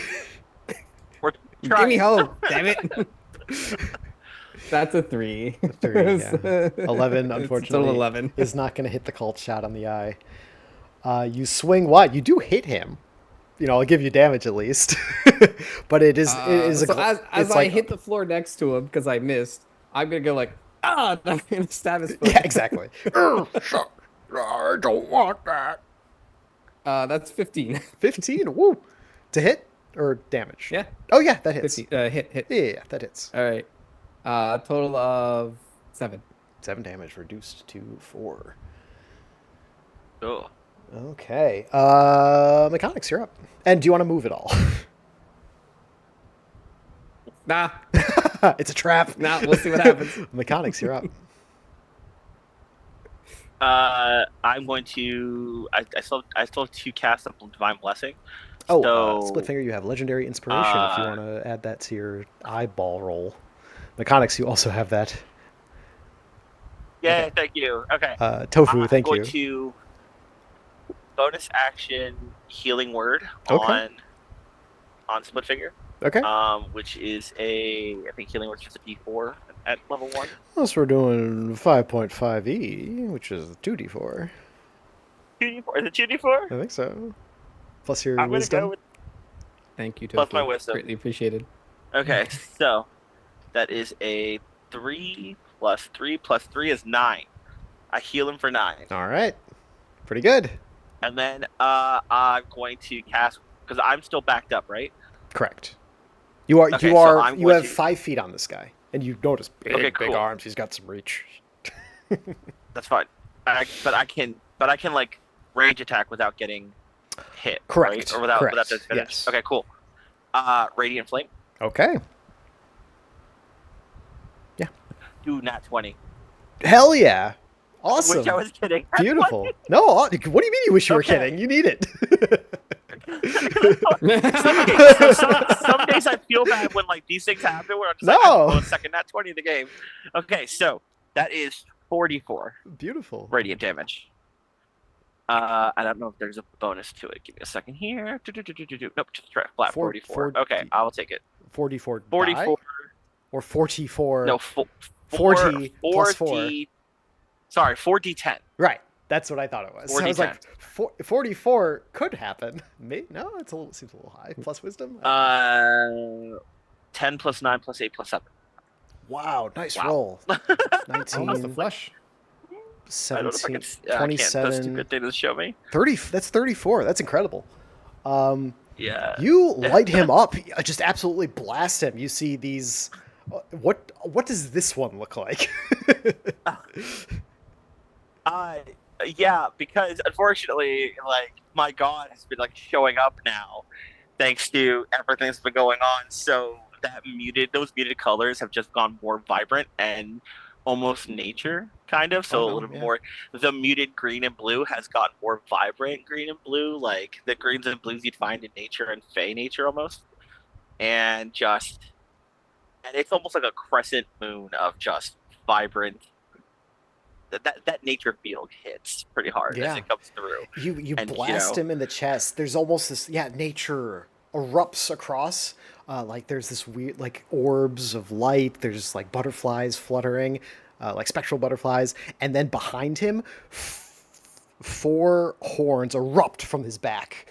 We're Give trying. me hope, damn it. That's a 3. 3, yeah. 11, unfortunately, 11. is not going to hit the cult shot on the eye. You swing what? You do hit him. I'll give you damage at least. But it is So as it's I like hit the floor next to him because I missed, I'm gonna go like and I'm gonna stab his foot. yeah, exactly. I don't want that. That's 15. 15. Woo. To hit or damage? Yeah, Oh yeah, that hits. 50. Hit. Yeah, that hits. All right. Total of 7. 7 damage reduced to 4. Oh. Okay. Mechanics, you're up. And do you want to move at all? Nah, It's a trap. we'll see what happens. Mechanics, you're up. I'm going to. I still have 2 casts of Divine Blessing. Oh, So, split finger, you have legendary inspiration if you want to add that to your eyeball roll. Mechanics, you also have that. yeah, thank you. Okay. Tofu, thank I'm you. going to bonus action healing word Okay. on split finger. Okay. Which is I think healing word is just a D4 at level 1. Plus, we're doing 5.5e, which is 2d4. 2D4. Is it 2D4? I think so. Plus your I'm gonna wisdom. go with. Thank you, Plus Tofu. my wisdom. Greatly appreciated. Okay, so that is a 3 plus 3 plus 3 is 9. I heal him for 9. All right. Pretty good. And then I'm going to cast because I'm still backed up, right? Correct. You are. Okay, you so are. I'm You going have to- 5 feet on this guy, and you notice big, Okay, big cool. arms. He's got some reach. That's fine. But I can like range attack without getting hit. Correct. Right? Or without Correct. disadvantage. Yes. Okay, cool. Radiant Flame. Okay. Do nat 20. Hell yeah. Awesome. Which I was kidding. Beautiful. No, what do you mean you wish you were Okay. kidding? You need it. Some days I feel bad when like these things happen where I'm just like, No. I'm second nat 20 in the game. Okay, so that is 44 Beautiful. radiant damage. I don't know if there's a bonus to it. Give me a second here. Nope, just flat 44. Okay, I will take it. 44. 44. Or 44. No, 40 plus 4. 40. Sorry, 4d10. Right. That's what I thought it was. 4d10. I was like, 44 could happen. No, seems a little high. Plus wisdom. 10 plus 9 plus 8 plus 7. Wow, nice Wow. roll. Oh, that's the 19, flush. I don't know if I 17, can. I can't. That's 27, stupid thing to show me. 30. That's 34. That's incredible. Yeah. You light him up. Just absolutely blast him. You see these. What does this one look like? Yeah, because unfortunately, like my god has been like showing up now, thanks to everything that's been going on. So those muted colors have just gone more vibrant and almost nature kind of. So Oh, no, a little bit yeah. more. The muted green and blue has gotten more vibrant green and blue, like the greens and blues you'd find in nature and fey nature almost, and it's almost like a crescent moon of just vibrant. That nature field hits pretty hard Yeah. as it comes through. You And, blast him in the chest. There's almost this nature erupts across. Like there's this weird like orbs of light. There's like butterflies fluttering, like spectral butterflies, and then behind him, 4 horns erupt from his back,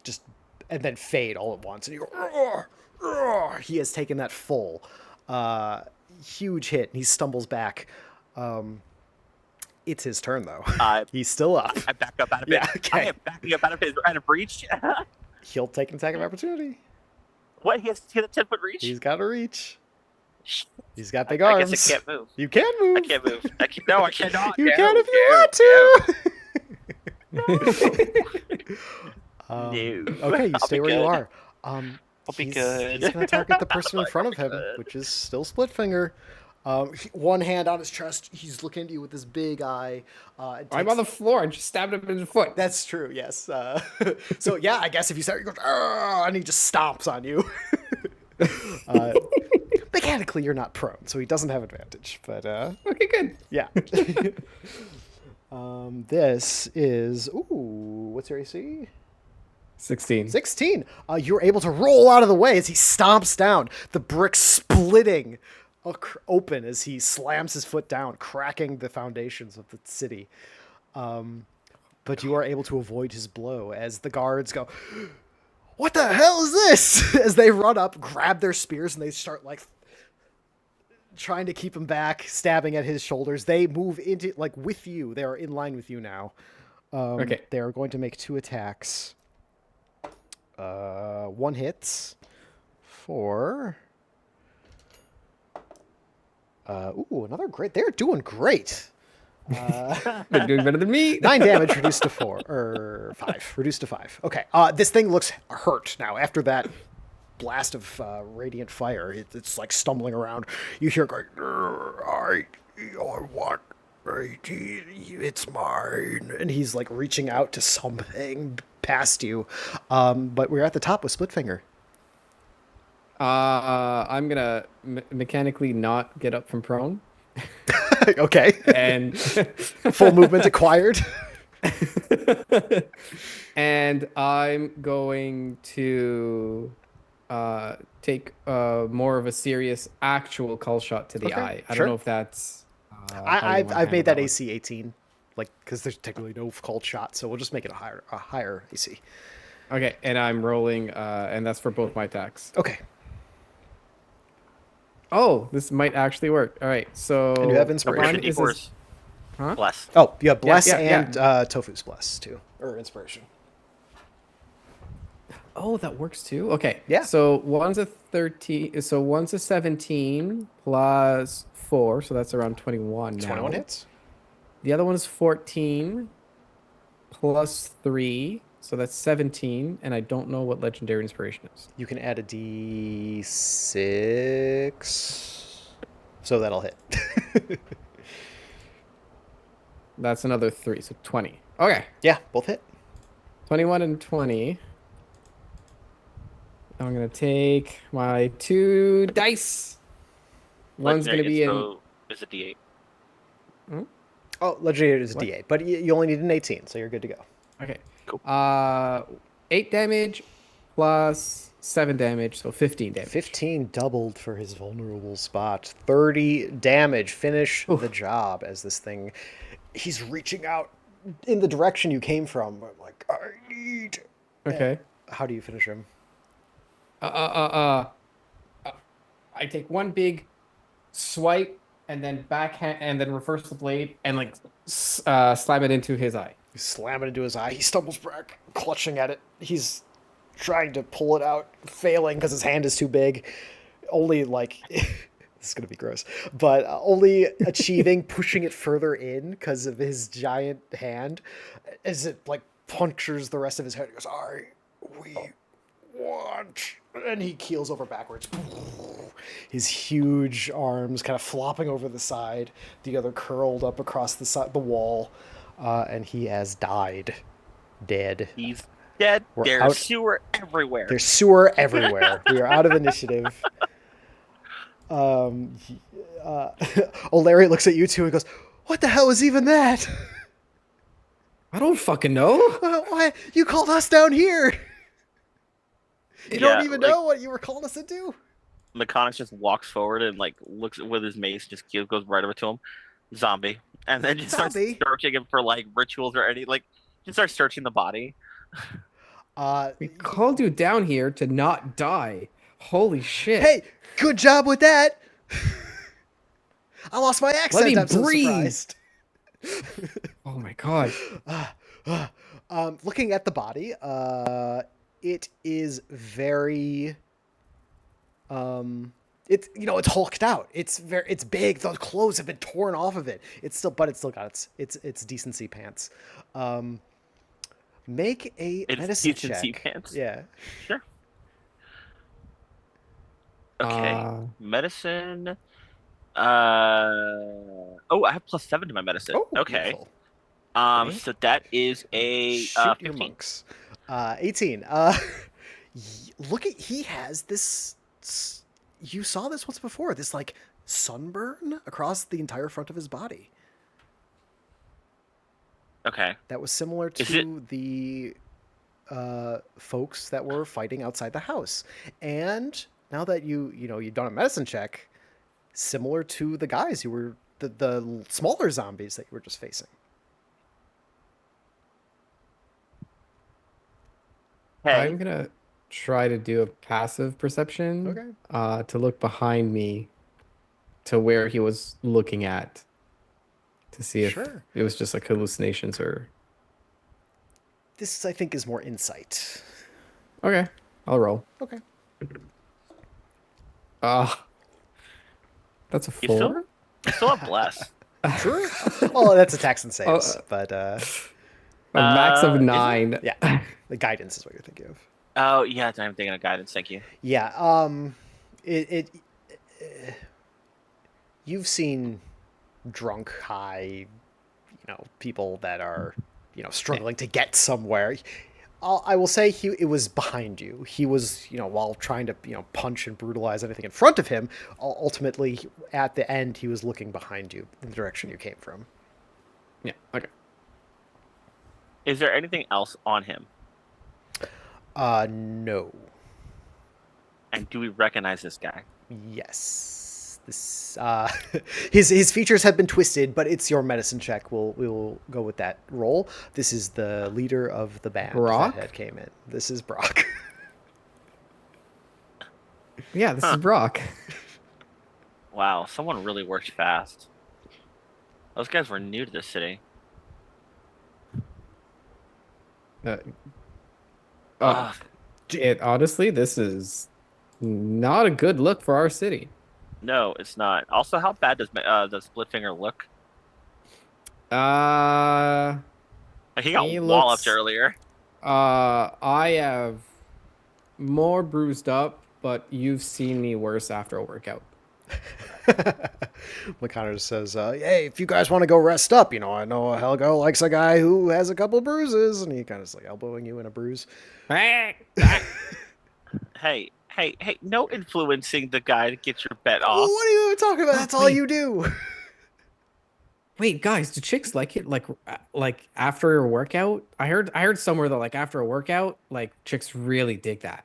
just and then fade all at once. And you go, "Roar, roar." He has taken that full, huge hit, and he stumbles back. It's his turn though. He's still up. I back up out of it. Yeah, okay. I am backing up out of reach. He'll take an attack of opportunity. What? He has a 10-foot reach? He's got a reach. He's got big I arms. guess I can't move. You can move. I can't move. No, I cannot. You No, can if you no, want to. No. Okay, you I'll stay be where you good. are. I'll be He's good. going to target the person in front of I'll him, be good. which is still split finger. One hand on his chest. He's looking at you with this big eye. I'm on the floor and just stabbed him in the foot. That's true. Yes. So yeah, I guess if you start, he goes, "Argh," and he just stomps on you. Mechanically, you're not prone, so he doesn't have advantage. But Okay, good. yeah. This is what's your AC? 16. 16. You're able to roll out of the way as he stomps down, the brick splitting open as he slams his foot down, cracking the foundations of the city. But but you are able to avoid his blow as the guards go, "What the hell is this?" As they run up, grab their spears, and they start like trying to keep him back, stabbing at his shoulders. They move into like with you. They are in line with you now. Okay. They are going to make 2 attacks. One hits for. Another great. They're doing great. They're doing better than me. 9 damage reduced to 4 or 5. Reduced to 5. Okay. This thing looks hurt now after that blast of radiant fire. It's like stumbling around. You hear going, I want it's mine. and he's like reaching out to something past you. But we're at the top with Splitfinger. I'm gonna mechanically not get up from prone, Okay. and Full movement acquired. and I'm going to take more of a serious actual cull shot to the Okay, eye. I sure. don't know if that's. how you I've wanna made handle that one. AC 18, like because there's technically no cold shot, so we'll just make it a higher AC. Okay, and I'm rolling, and that's for both my attacks. Okay. Oh, this might actually work. All right, so And you have Don't inspiration. forget one the is D4s. Huh? Bless. Oh, you have bless yeah, and yeah. Tofu's bless too, or inspiration. Oh, that works too. Okay. Yeah. So one's a 13. So one's a 17 plus 4, so that's around 21 now. 21 hits. The other one is 14 plus 3, so that's 17, and I don't know what legendary inspiration is. You can add a D6, so that'll hit. That's another 3, so 20. Okay. Yeah, both hit. 21 and 20. I'm going to take my 2 dice. One's going to be in. Is a D8. Oh, legendary is a What? D8, but you only need an 18, so you're good to go. Okay. Cool. 8 damage plus 7 damage, so 15 damage. 15 doubled for his vulnerable spot. 30 damage. Finish Oof. the job as this thing. He's reaching out in the direction you came from. I'm like, I need. Okay. How do you finish him? I take one big swipe and then backhand and then reverse the blade and like slam it into his eye. You slam it into his eye. He stumbles back, clutching at it. He's trying to pull it out, failing because his hand is too big. Only like. This is going to be gross, but only achieving pushing it further in because of his giant hand as it like punctures the rest of his head. He goes, we want. And he keels over backwards. His huge arms kind of flopping over the side, the other curled up across the wall, and he has died. Dead. He's dead. We're There's out. sewer everywhere. There's sewer everywhere. We are out of initiative. O'Larry looks at you two and goes, "What the hell is even that? I don't fucking know. Why you called us down here? You don't Yeah, even like- know what you were calling us to do." Mechanics just walks forward and like looks with his mace, just goes right over to him. Zombie. And then just starts Zombie? searching him for like rituals or any like just starts searching the body. We called you down here to not die. Holy shit. Hey, good job with that. I lost my accent. me I'm so breathe. surprised. Oh my god. Looking at the body, it is very. It's hulked out. It's big. The clothes have been torn off of it. It's still got its decency pants. Make a It's medicine decency check. pants. Yeah. Sure. Okay. Uh, Medicine. I have +7 to my medicine. Oh, okay. beautiful. Okay. So that is a Shoot your 15. monks. 18. Look at he has this. You saw this once before. This like sunburn across the entire front of his body. Okay. That was similar Is to the folks that were fighting outside the house. And now that you've done a medicine check, similar to the guys you were the smaller zombies that you were just facing. I'm Hey, gonna try to do a passive perception, Okay. to look behind me to where he was looking at to see if Sure. it was just like hallucinations or. This, I think, is more insight. Okay, I'll roll. Okay. Ah, that's a you still 4. you still have bless. Sure. Oh, that's attacks and Oh, saves, but a max of Is it? 9. yeah, the guidance is what you're thinking of. Oh yeah, I'm thinking of guidance. Thank you. Yeah. It you've seen drunk, high, people that are, Yeah. struggling to get somewhere. I will say it was behind you. He was, while trying to, punch and brutalize anything in front of him, ultimately at the end, he was looking behind you in the direction you came from. Yeah. Okay. Is there anything else on him? No. And do we recognize this guy? Yes. This his features have been twisted, but it's your medicine check. We will go with that roll. This is the leader of the band Brock? that came in. This is Brock. Yeah, this Huh. is Brock. Wow, someone really worked fast. Those guys were new to the city. Uh, Ugh. honestly, this is not a good look for our city. No, it's not. Also, how bad does the split finger look? Uh, Like, he got he walloped looks. earlier. I have more bruised up, but you've seen me worse after a workout. McConnor says, "Hey, if you guys want to go rest up, I know Helga likes a guy who has a couple bruises," and he kind of is like elbowing you in a bruise. Hey, hey! No influencing the guy to get your bet off. What are you talking about? That's all Wait. you do. Wait, guys, do chicks like it like after a workout? I heard somewhere that like after a workout, like chicks really dig that.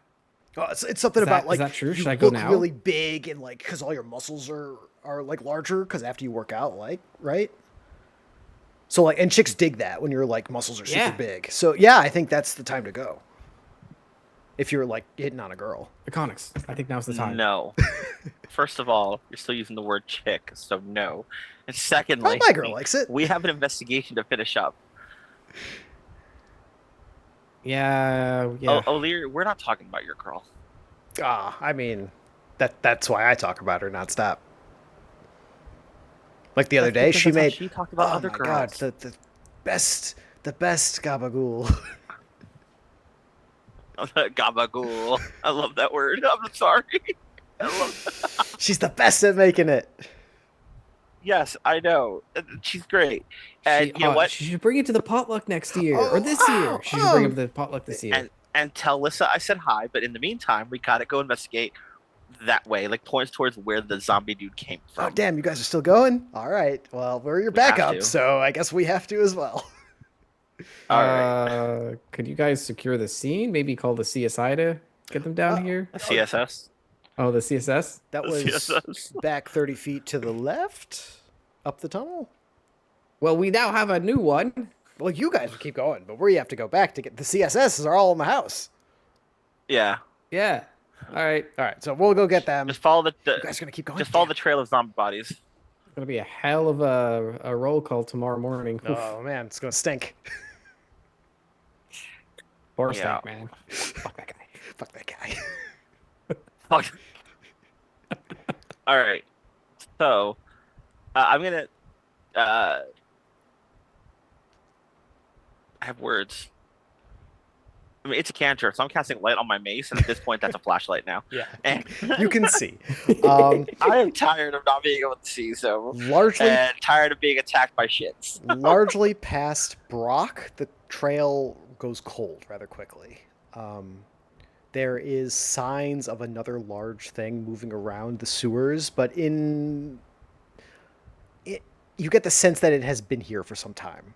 Oh, it's something about Is like that true? you Should I go look now? really big and like because all your muscles are like larger because after you work out, like right. So like, and chicks dig that when your like muscles are super Yeah. big. So yeah, I think that's the time to go. If you're like hitting on a girl. Iconics. I think now's the time. No. First of all, you're still using the word chick, so no. And Oh, secondly, my girl likes it. we have an investigation to finish up. Yeah, Oh, yeah. O'Leary, we're not talking about your girl. I mean, that's why I talk about her nonstop. Like the other That's day, because she that's how made. she talked about Oh other my god, girls. the best gabagool. Gabagool. I love that word. I'm sorry. I love She's the best at making it. Yes, I know. She's great. And you know what? She should bring it to the potluck next year or Oh, this year. oh, She should bring it oh. to the potluck this year. And tell Lissa I said hi, but in the meantime, we gotta go investigate that way, like points towards where the zombie dude came Oh, from. damn, you guys are still going? All right. Well, we're your We have backup, to. so I guess we have to as well. All right. Could you guys secure the scene? Maybe call the CSI to get them down here. CSS. Oh, the CSS? That was CSS. back 30 feet to the left, up the tunnel. Well, we now have a new one. Well, you guys will keep going, but we have to go back to get the CSSs are all in the house. Yeah. Yeah. All right. All right, so we'll go get them. Just follow You guys are gonna keep going. just follow Damn. the trail of zombie bodies. It's gonna be a hell of a roll call tomorrow morning. Oof. Oh man, it's gonna stink. Poor Yeah. Stank, man. Fuck that guy. Fuck that guy. Fuck. All right. So, I'm gonna. I have words. I mean, it's a cantrip, so I'm casting light on my mace, and at this point, that's a flashlight now. Yeah, And you can see. I am tired of not being able to see, so Largely, and tired of being attacked by shits. largely past Brock, the trail goes cold rather quickly. There is signs of another large thing moving around the sewers, but you get the sense that it has been here for some time.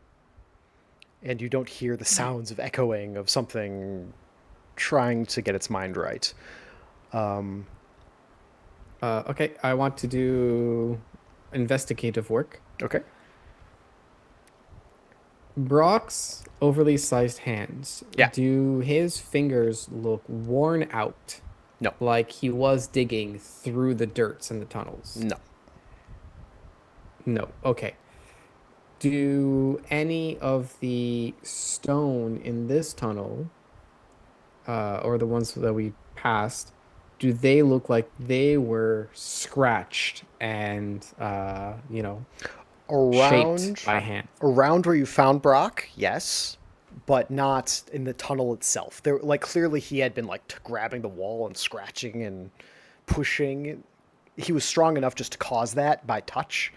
And you don't hear the sounds of echoing of something trying to get its mind right. Okay, I want to do investigative work. Okay. Brock's overly sized hands, Yeah. do his fingers look worn out, No. like he was digging through the dirts and the tunnels? No. No. Okay. Do any of the stone in this tunnel, or the ones that we passed, do they look like they were scratched and, shaped Around by hand? around where you found Brock, yes, but not in the tunnel itself. There, like clearly he had been like grabbing the wall and scratching and pushing. He was strong enough just to cause that by touch.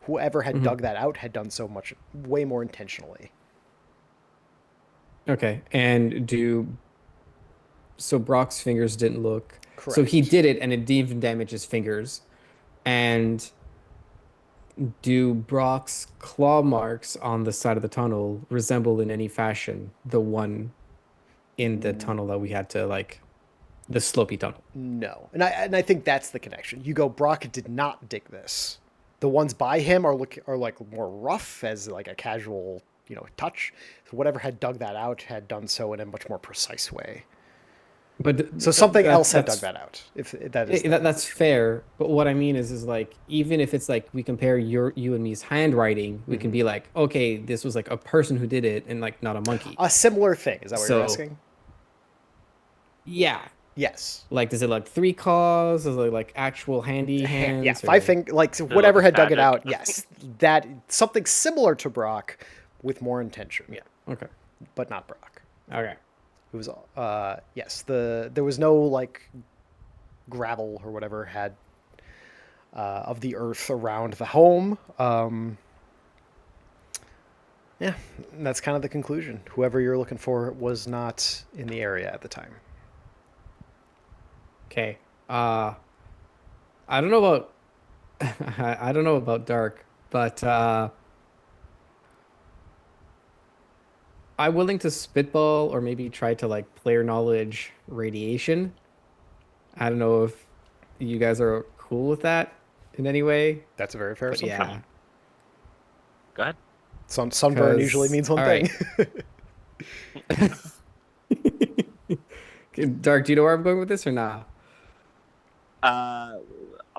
Whoever had Mhm. dug that out had done so much way more intentionally. Okay. And so Brock's fingers didn't look. So he Correct. did it and it didn't even damage his fingers. And do Brock's claw marks on the side of the tunnel resemble in any fashion the one in the tunnel that we had to the slopey tunnel? No, and I think that's the connection. You go, Brock did not dig this. The ones by him are like more rough as like a casual touch. So whatever had dug that out had done so in a much more precise way. But So something else had dug that's that out. If that is that's fair. But what I mean is like even if it's like we compare you and me's handwriting, we can be like, okay, this was like a person who did it and like not a monkey. a similar thing. Is that what you're So asking? yeah, Yes. like does it like three claws? Is it like actual handy hands? Yeah, Or... five finger, like so It whatever looks had dug it magic. out. Yes, that something similar to Brock with more intention. Yeah. Okay. But not Brock. Okay. It was yes, there was no like gravel or whatever had of the earth around the home. Yeah, and that's kind of the conclusion. Whoever you're looking for was not in the area at the time. Okay. I don't know about I don't know about dark, but I'm willing to spitball or maybe try to like player knowledge radiation. I don't know if you guys are cool with that in any way, That's a very fair but assumption. yeah, Go ahead. Sunburn usually means one all thing. right. Dark, do you know where I'm going with this or not? Uh,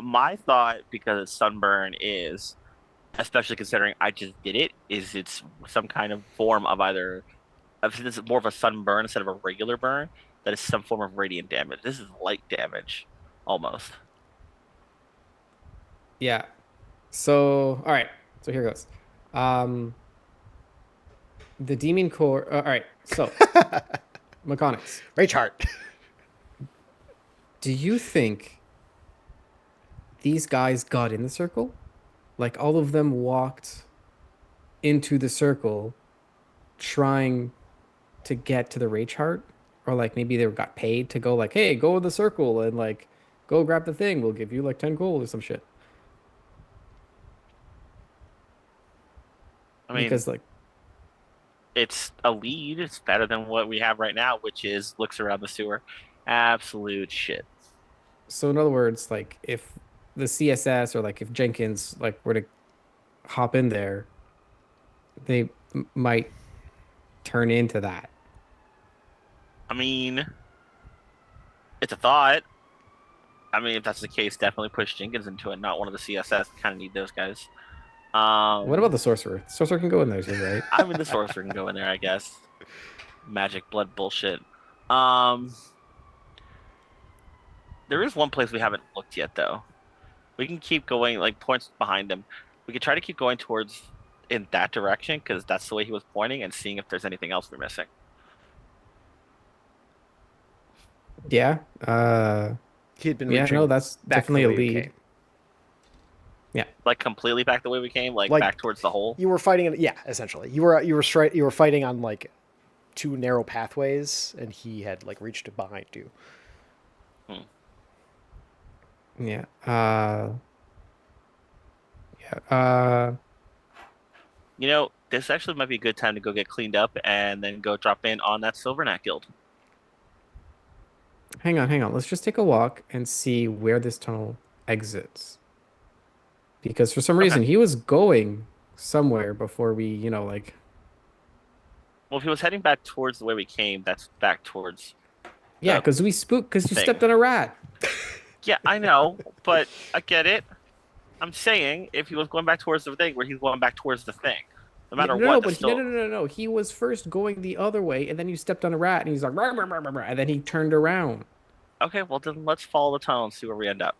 my thought, because it's sunburn, is, especially considering I just did it, is it's some kind of form of either, if this is more of a sunburn instead of a regular burn, that is some form of radiant damage. This is light damage, almost. Yeah. So, all right. So here goes. Um, the demon core. All right. So, mechanics. Ray chart. Do you think these guys got in the circle? Like all of them walked into the circle trying to get to the rage heart? Or like maybe they got paid to go like, hey, go in the circle and like go grab the thing. We'll give you like 10 gold or some shit. I mean, Because like it's a lead. It's better than what we have right now, which is looks around the sewer. Absolute shit. so in other words, like if the CSS or like if Jenkins like were to hop in there, they might turn into that. I mean, it's a thought. I mean, if that's the case, definitely push Jenkins into it, not one of the CSS. Kind of need those guys. What about the sorcerer? The sorcerer can go in there too, right? I mean, the sorcerer can go in there, I guess. Magic blood bullshit. Um, there is one place we haven't looked yet, though. We can keep going, like points behind him. We could try to keep going towards in that direction because that's the way he was pointing, and seeing if there's anything else we're missing. Yeah. He had been Yeah, reaching no, that's back the definitely a way you lead. came. Yeah. Like completely back the way we came, like Like, back towards the hole. You were fighting, yeah, essentially. You were fighting on like two narrow pathways, and he had like reached behind you. Yeah. Yeah. You know, this actually might be a good time to go get cleaned up and then go drop in on that Silverneck Guild. Hang on. Let's just take a walk and see where this tunnel exits. Because for some reason Okay. he was going somewhere before we, like Well, if he was heading back towards the way we came, that's back towards Yeah, the because we spooked because you thing. stepped on a rat. Yeah, I know, but I get it. I'm saying if he was going back towards the thing, where he's going back towards the thing, no Yeah, matter no, what, but that's he, no, still no, no, no, no. He was first going the other way, and then you stepped on a rat, and he's like, "Rah, rah, rah, rah, rah," and then he turned around. okay. Well, then let's follow the tunnel and see where we end up.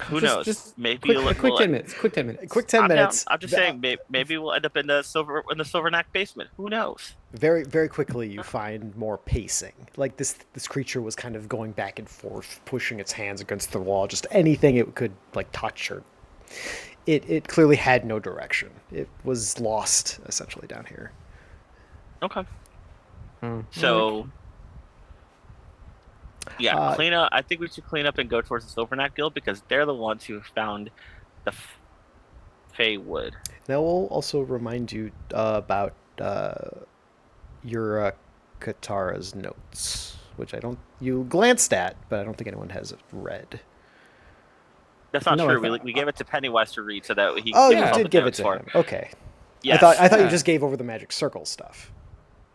Who knows? Just Maybe a quick 10 minutes. Quick 10 minutes. Quick 10 I'm down. minutes. I'm just saying. Maybe we'll end up in the Silvernack basement. Who knows? Very, very quickly, you find more pacing. Like this creature was kind of going back and forth, pushing its hands against the wall. Just anything it could like touch or. It clearly had no direction. It was lost essentially down here. Okay. Hmm. So. Yeah, Uh, clean up. I think we should clean up and go towards the Silvernack Guild because they're the ones who found the Fey Wood. Now we'll also remind you about your Katara's notes, which you glanced at, but I don't think anyone has read. That's not No, I true. thought- we gave it to Pennywise to read so that he. Oh, could you come up did with give it notes to for him. Okay. Yes. I thought you Yeah. just gave over the magic circle stuff.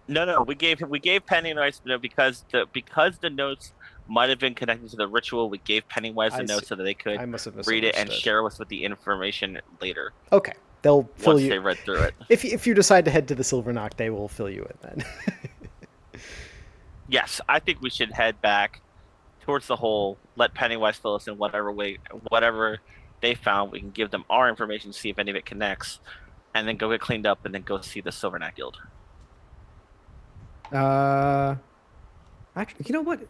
No. We gave Pennywise because the notes might have been connected to the ritual. We gave Pennywise I the notes see. so that they could I must have read it and misunderstood. share us with the information later Okay, they'll fill once you. they read through it. If you decide to head to the Silvernock, they will fill you in then. Yes, I think we should head back towards the hole. Let Pennywise fill us in whatever they found. We can give them our information, see if any of it connects, and then go get cleaned up, and then go see the Silvernack Guild. Actually, you know what?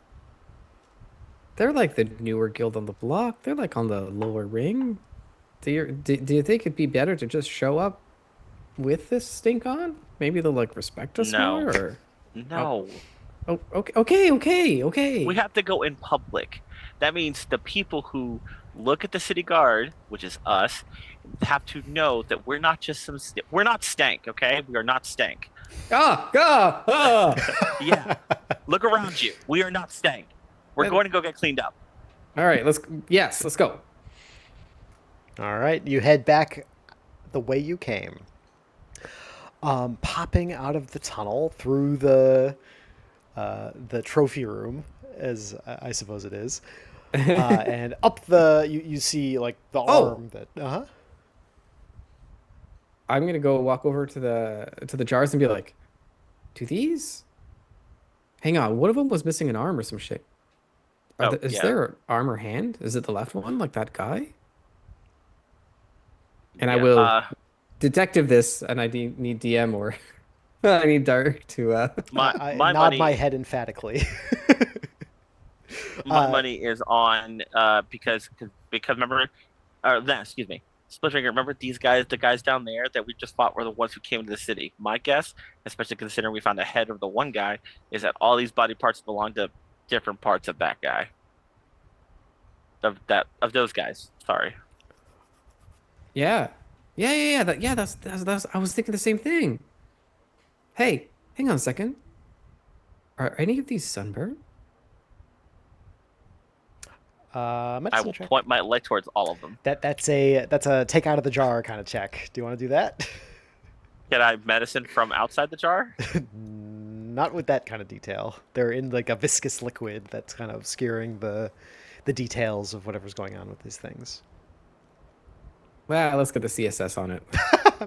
They're like the newer guild on the block. They're like on the lower ring. Do you think it'd be better to just show up with this stink on? Maybe they'll like respect us No. more. Or... No. Oh, okay. We have to go in public. That means the people who look at the city guard, which is us, have to know that we're not just we're not stank, okay? We are not stank. Ah! Yeah. Look around you. We are not stank. We're going to go get cleaned up. All right, let's go. All right, you head back the way you came. Popping out of the tunnel through the trophy room, as I suppose it is, and up you see like the arm that. I'm gonna go walk over to the jars and be like, "Do these? Hang on, one of them was missing an arm or some shit. Is there an arm or hand? Is it the left one, like that guy?" And I will detective this, and I need DM or I need Dark to. I my nod money, my head emphatically. my money is on because remember, excuse me, Splitfinger. Remember these guys, the guys down there that we just fought were the ones who came into the city. My guess, especially considering we found the head of the one guy, is that all these body parts belong to different parts of that guy. Of those guys. Sorry. Yeah. That's. I was thinking the same thing. Hey, hang on a second. Are any of these sunburned? I Medicine will check. point my light towards all of them. That's a take out of the jar kind of check. Do you want to do that? Can I medicine from outside the jar? Not with that kind of detail. They're in like a viscous liquid that's kind of obscuring the details of whatever's going on with these things. Well, let's get the CSS on it.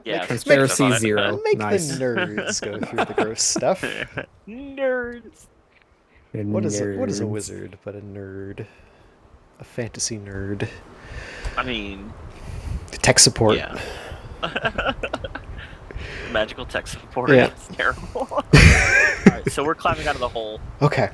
Yeah. Transparency 0. Make Nice. the nerds go through the gross stuff. Nerds. What is a Nerds. wizard but a nerd? A fantasy nerd. I mean, Tech support. yeah. Magical tech support. Yeah. It's terrible. All right, so we're climbing out of the hole. Okay.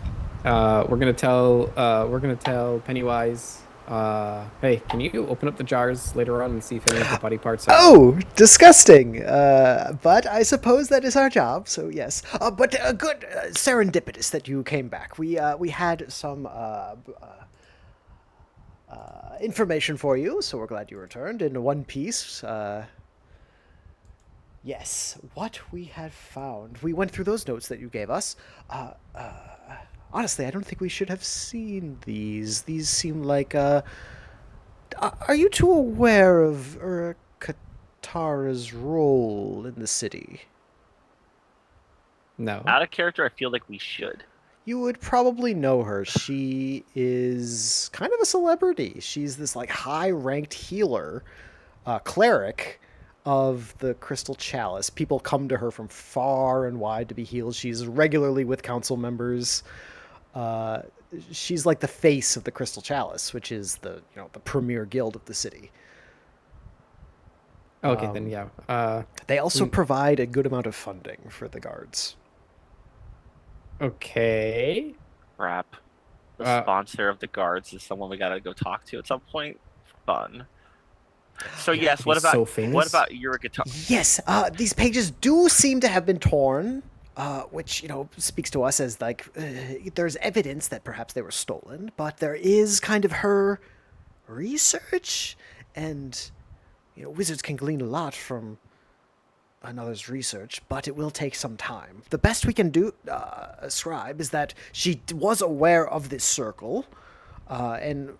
We're gonna tell Pennywise. Hey, can you open up the jars later on and see if any of the body parts are... Oh, disgusting. But I suppose that is our job. So yes. But good serendipitous that you came back. We had some information for you, so we're glad you returned in one piece. Yes, what we had found. We went through those notes that you gave us. Honestly, I don't think we should have seen these. These seem like, are you too aware of Katara's role in the city? No. Out of character, I feel like we should. You would probably know her. She is kind of a celebrity. She's this like high-ranked healer, cleric of the Crystal Chalice. People come to her from far and wide to be healed. She's regularly with council members. Uh, she's like the face of the Crystal Chalice, which is the premier guild of the city. Okay, then yeah. They also Mm. provide a good amount of funding for the guards. Okay. Crap. The Uh, sponsor of the guards is someone we gotta go talk to at some point. Fun. So Yeah, yes, what he's about so famous. what about your guitar? Yes, these pages do seem to have been torn, which speaks to us as like there's evidence that perhaps they were stolen, but there is kind of her research, and wizards can glean a lot from another's research, but it will take some time. The best we can do, ascribe, is that she was aware of this circle, and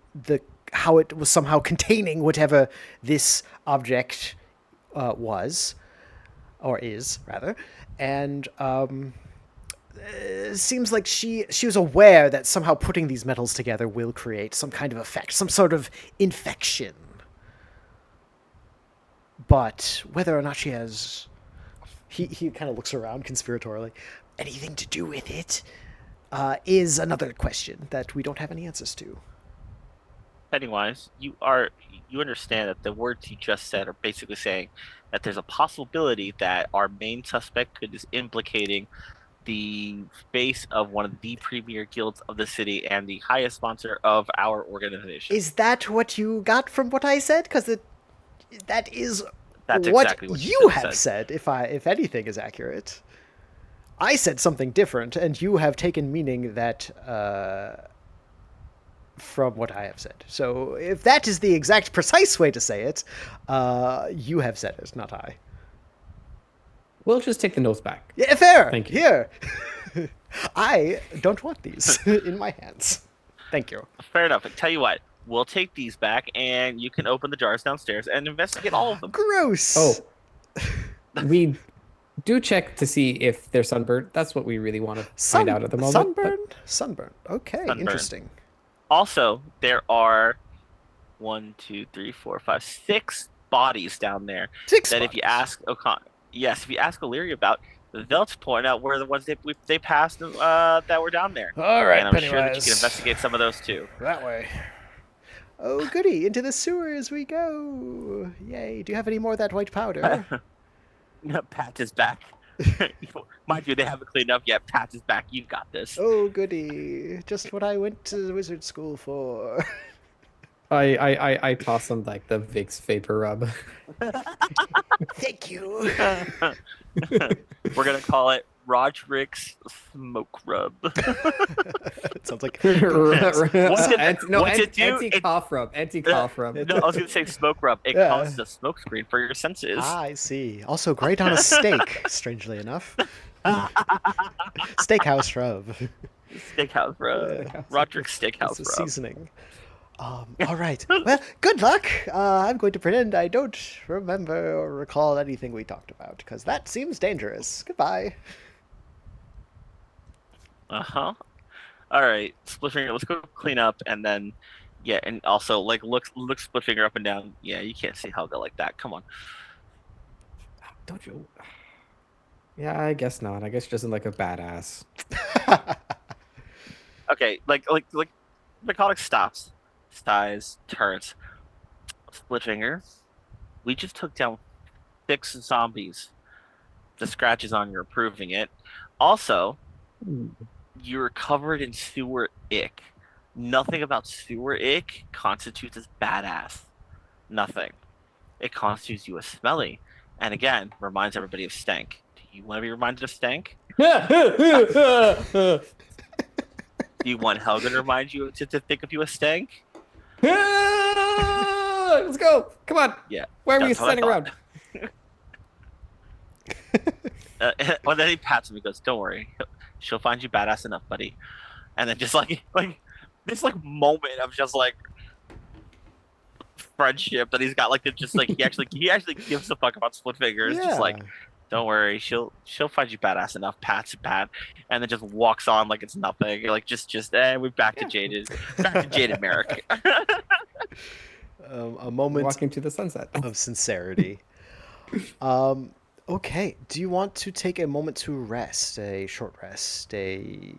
how it was somehow containing whatever this object was, or is rather, and it seems like she was aware that somehow putting these metals together will create some kind of effect, some sort of infection. But whether or not she has, he kind of looks around conspiratorially, anything to do with it, is another question that we don't have any answers to. Pennywise, you understand that the words you just said are basically saying that there's a possibility that our main suspect is implicating the face of one of the premier guilds of the city and the highest sponsor of our organization. Is that what you got from what I said? Because that is That's what exactly what you just have said. If anything is accurate, I said something different, and you have taken meaning that from what I have said. So if that is the exact precise way to say it, you have said it, not I. We'll just take the notes back. Yeah, fair. Thank you. Here, I don't want these in my hands. Thank you. Fair enough. I tell you what, we'll take these back, and you can open the jars downstairs and investigate all of them. Gross. Oh, we do check to see if they're sunburned. That's what we really want to find out at the moment. but- Sunburn. Okay, Sunburn. interesting. Also, there are 6 bodies down there Six that if you bodies. ask if you ask O'Leary about, they'll point out where the ones they passed that were down there. All right, And I'm sure that you Pennywise. can investigate some of those too. That way. Oh, goody. Into the sewers we go. Yay. Do you have any more of that white powder? Pat is back. Mind you, they haven't cleaned up yet. Pat is back. You got this. Oh, goody. Just what I went to wizard school for. I toss them like the Vicks vapor rub. Thank you. We're gonna call it Roderick's smoke rub. It sounds like... What's it do? Anti-cough rub. Anti-cough rub. No, I was gonna say smoke rub. It Yeah. causes a smoke screen for your senses. I see. Also great on a steak, strangely enough. Steakhouse rub. Steakhouse rub. Yeah. Roderick's steakhouse It's a rub. seasoning. All right. Well, good luck. I'm going to pretend I don't remember or recall anything we talked about, because that seems dangerous. Goodbye. Uh-huh. All right, Splitfinger, let's go clean up, and then, yeah, and also, like, look Splitfinger up and down. Yeah, you can't see Helga like that. Come on. Don't you? Yeah, I guess not. I guess she doesn't like a badass. Okay, like, Mechanic stops, sighs, turns. Splitfinger, we just took down 6 zombies. The scratches on you are proving it. Also, you're covered in sewer ick. Nothing about sewer ick constitutes as badass. Nothing. It constitutes you as smelly. And again, reminds everybody of stank. Do you want to be reminded of stank? Do you want Helga to remind you to think of you as stank? Let's go. Come on. Yeah. Why are we that's what I standing around? Well, then he pats him and goes, "Don't worry, she'll find you badass enough, buddy." And then just like this moment of just like friendship that he's got, like just like he actually gives a fuck about Splitfinger. It's just like Don't worry, she'll find you badass enough, pats it pat, and then just walks on like it's nothing. You're like we're back to Yeah. jaded Merrick. A moment Walking to the sunset. of sincerity. Okay. Do you want to take a moment to rest? A short rest? You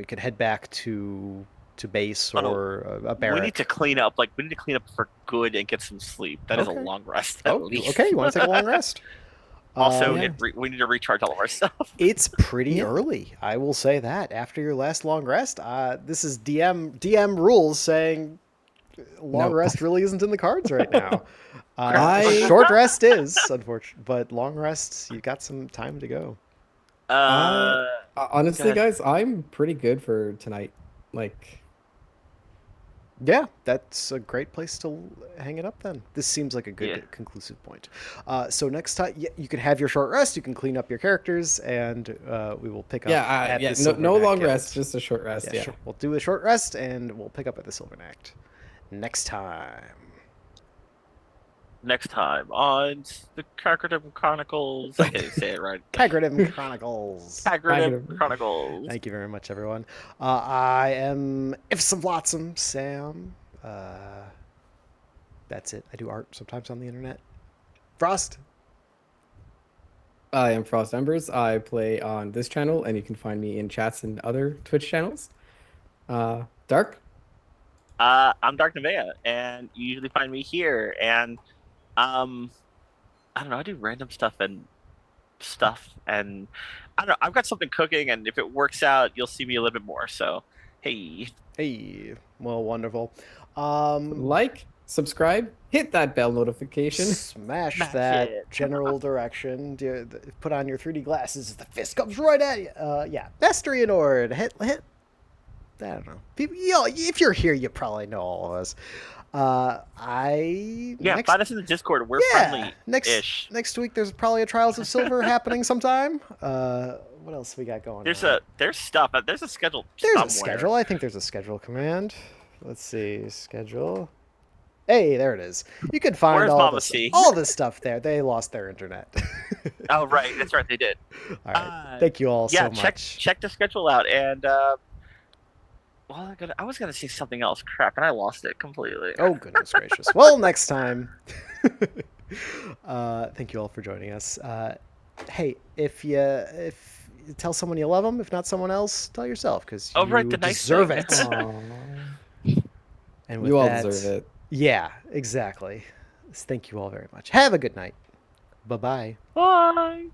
could head back to base Oh no, or a we need barrack. to clean up. Like we need to clean up for good and get some sleep. That is a Okay. long rest at Oh, least. okay. You want to take a long rest? Also, Yeah. we need to recharge all of our stuff. It's pretty Yeah. early. I will say that. After your last long rest, this is DM rules saying long No. rest really isn't in the cards right now. I- Short rest is, unfortunately, but long rest, you got some time to go. Uh, Honestly, Go ahead. guys, I'm pretty good for tonight. Like, Yeah, that's a great place to hang it up then. This seems like a good Yeah. conclusive point. So next time, you can have your short rest, you can clean up your characters, and we will pick up at the no Silverback long Guild. rest, just a short rest. Yeah, Yeah. sure. We'll do a short rest, and we'll pick up at the Silvernact next time. next time on the Kagridim Chronicles. I can't say it right. Kagridim Chronicles. Kagridim Chronicles. Thank you very much, everyone. I am Ifsome Flotsam Sam. That's it. I do art sometimes on the internet. Frost. I am Frost Embers. I play on this channel, and you can find me in chats and other Twitch channels. Dark. I'm Dark Nevea, and you usually find me here. And I don't know. I do random stuff, and I don't know. I've got something cooking, and if it works out, you'll see me a little bit more. So, hey, Hey, well, wonderful. Like, subscribe, hit that bell notification. Smash Smash that it. general direction. Put on your 3D glasses. The fist comes right at you. Yeah, Mastery and Ord. Hit. I don't know. People, if you're here, you probably know all of us. Next, find us in the Discord. We're friendly ish. next week there's probably a Trials of Silver happening sometime. What else we got going on? There's stuff. There's a schedule. There's somewhere. a schedule. I think there's a schedule command. Let's see, schedule. Hey, there it is. You can find Where's all Mama this, C? all this stuff there. They lost their internet. Oh right, that's right. They did. All right. Thank you all Yeah, so much. check the schedule out. And well, I was gonna say something else. Crap, and I lost it completely. Oh, goodness gracious. Well, next time. Thank you all for joining us. Hey, if you tell someone you love them, if not someone else, tell yourself because Oh, you right, the nice deserve thing. it. Aw, And with you all that, deserve it. Yeah, exactly. Thank you all very much. Have a good night. Bye-bye. Bye.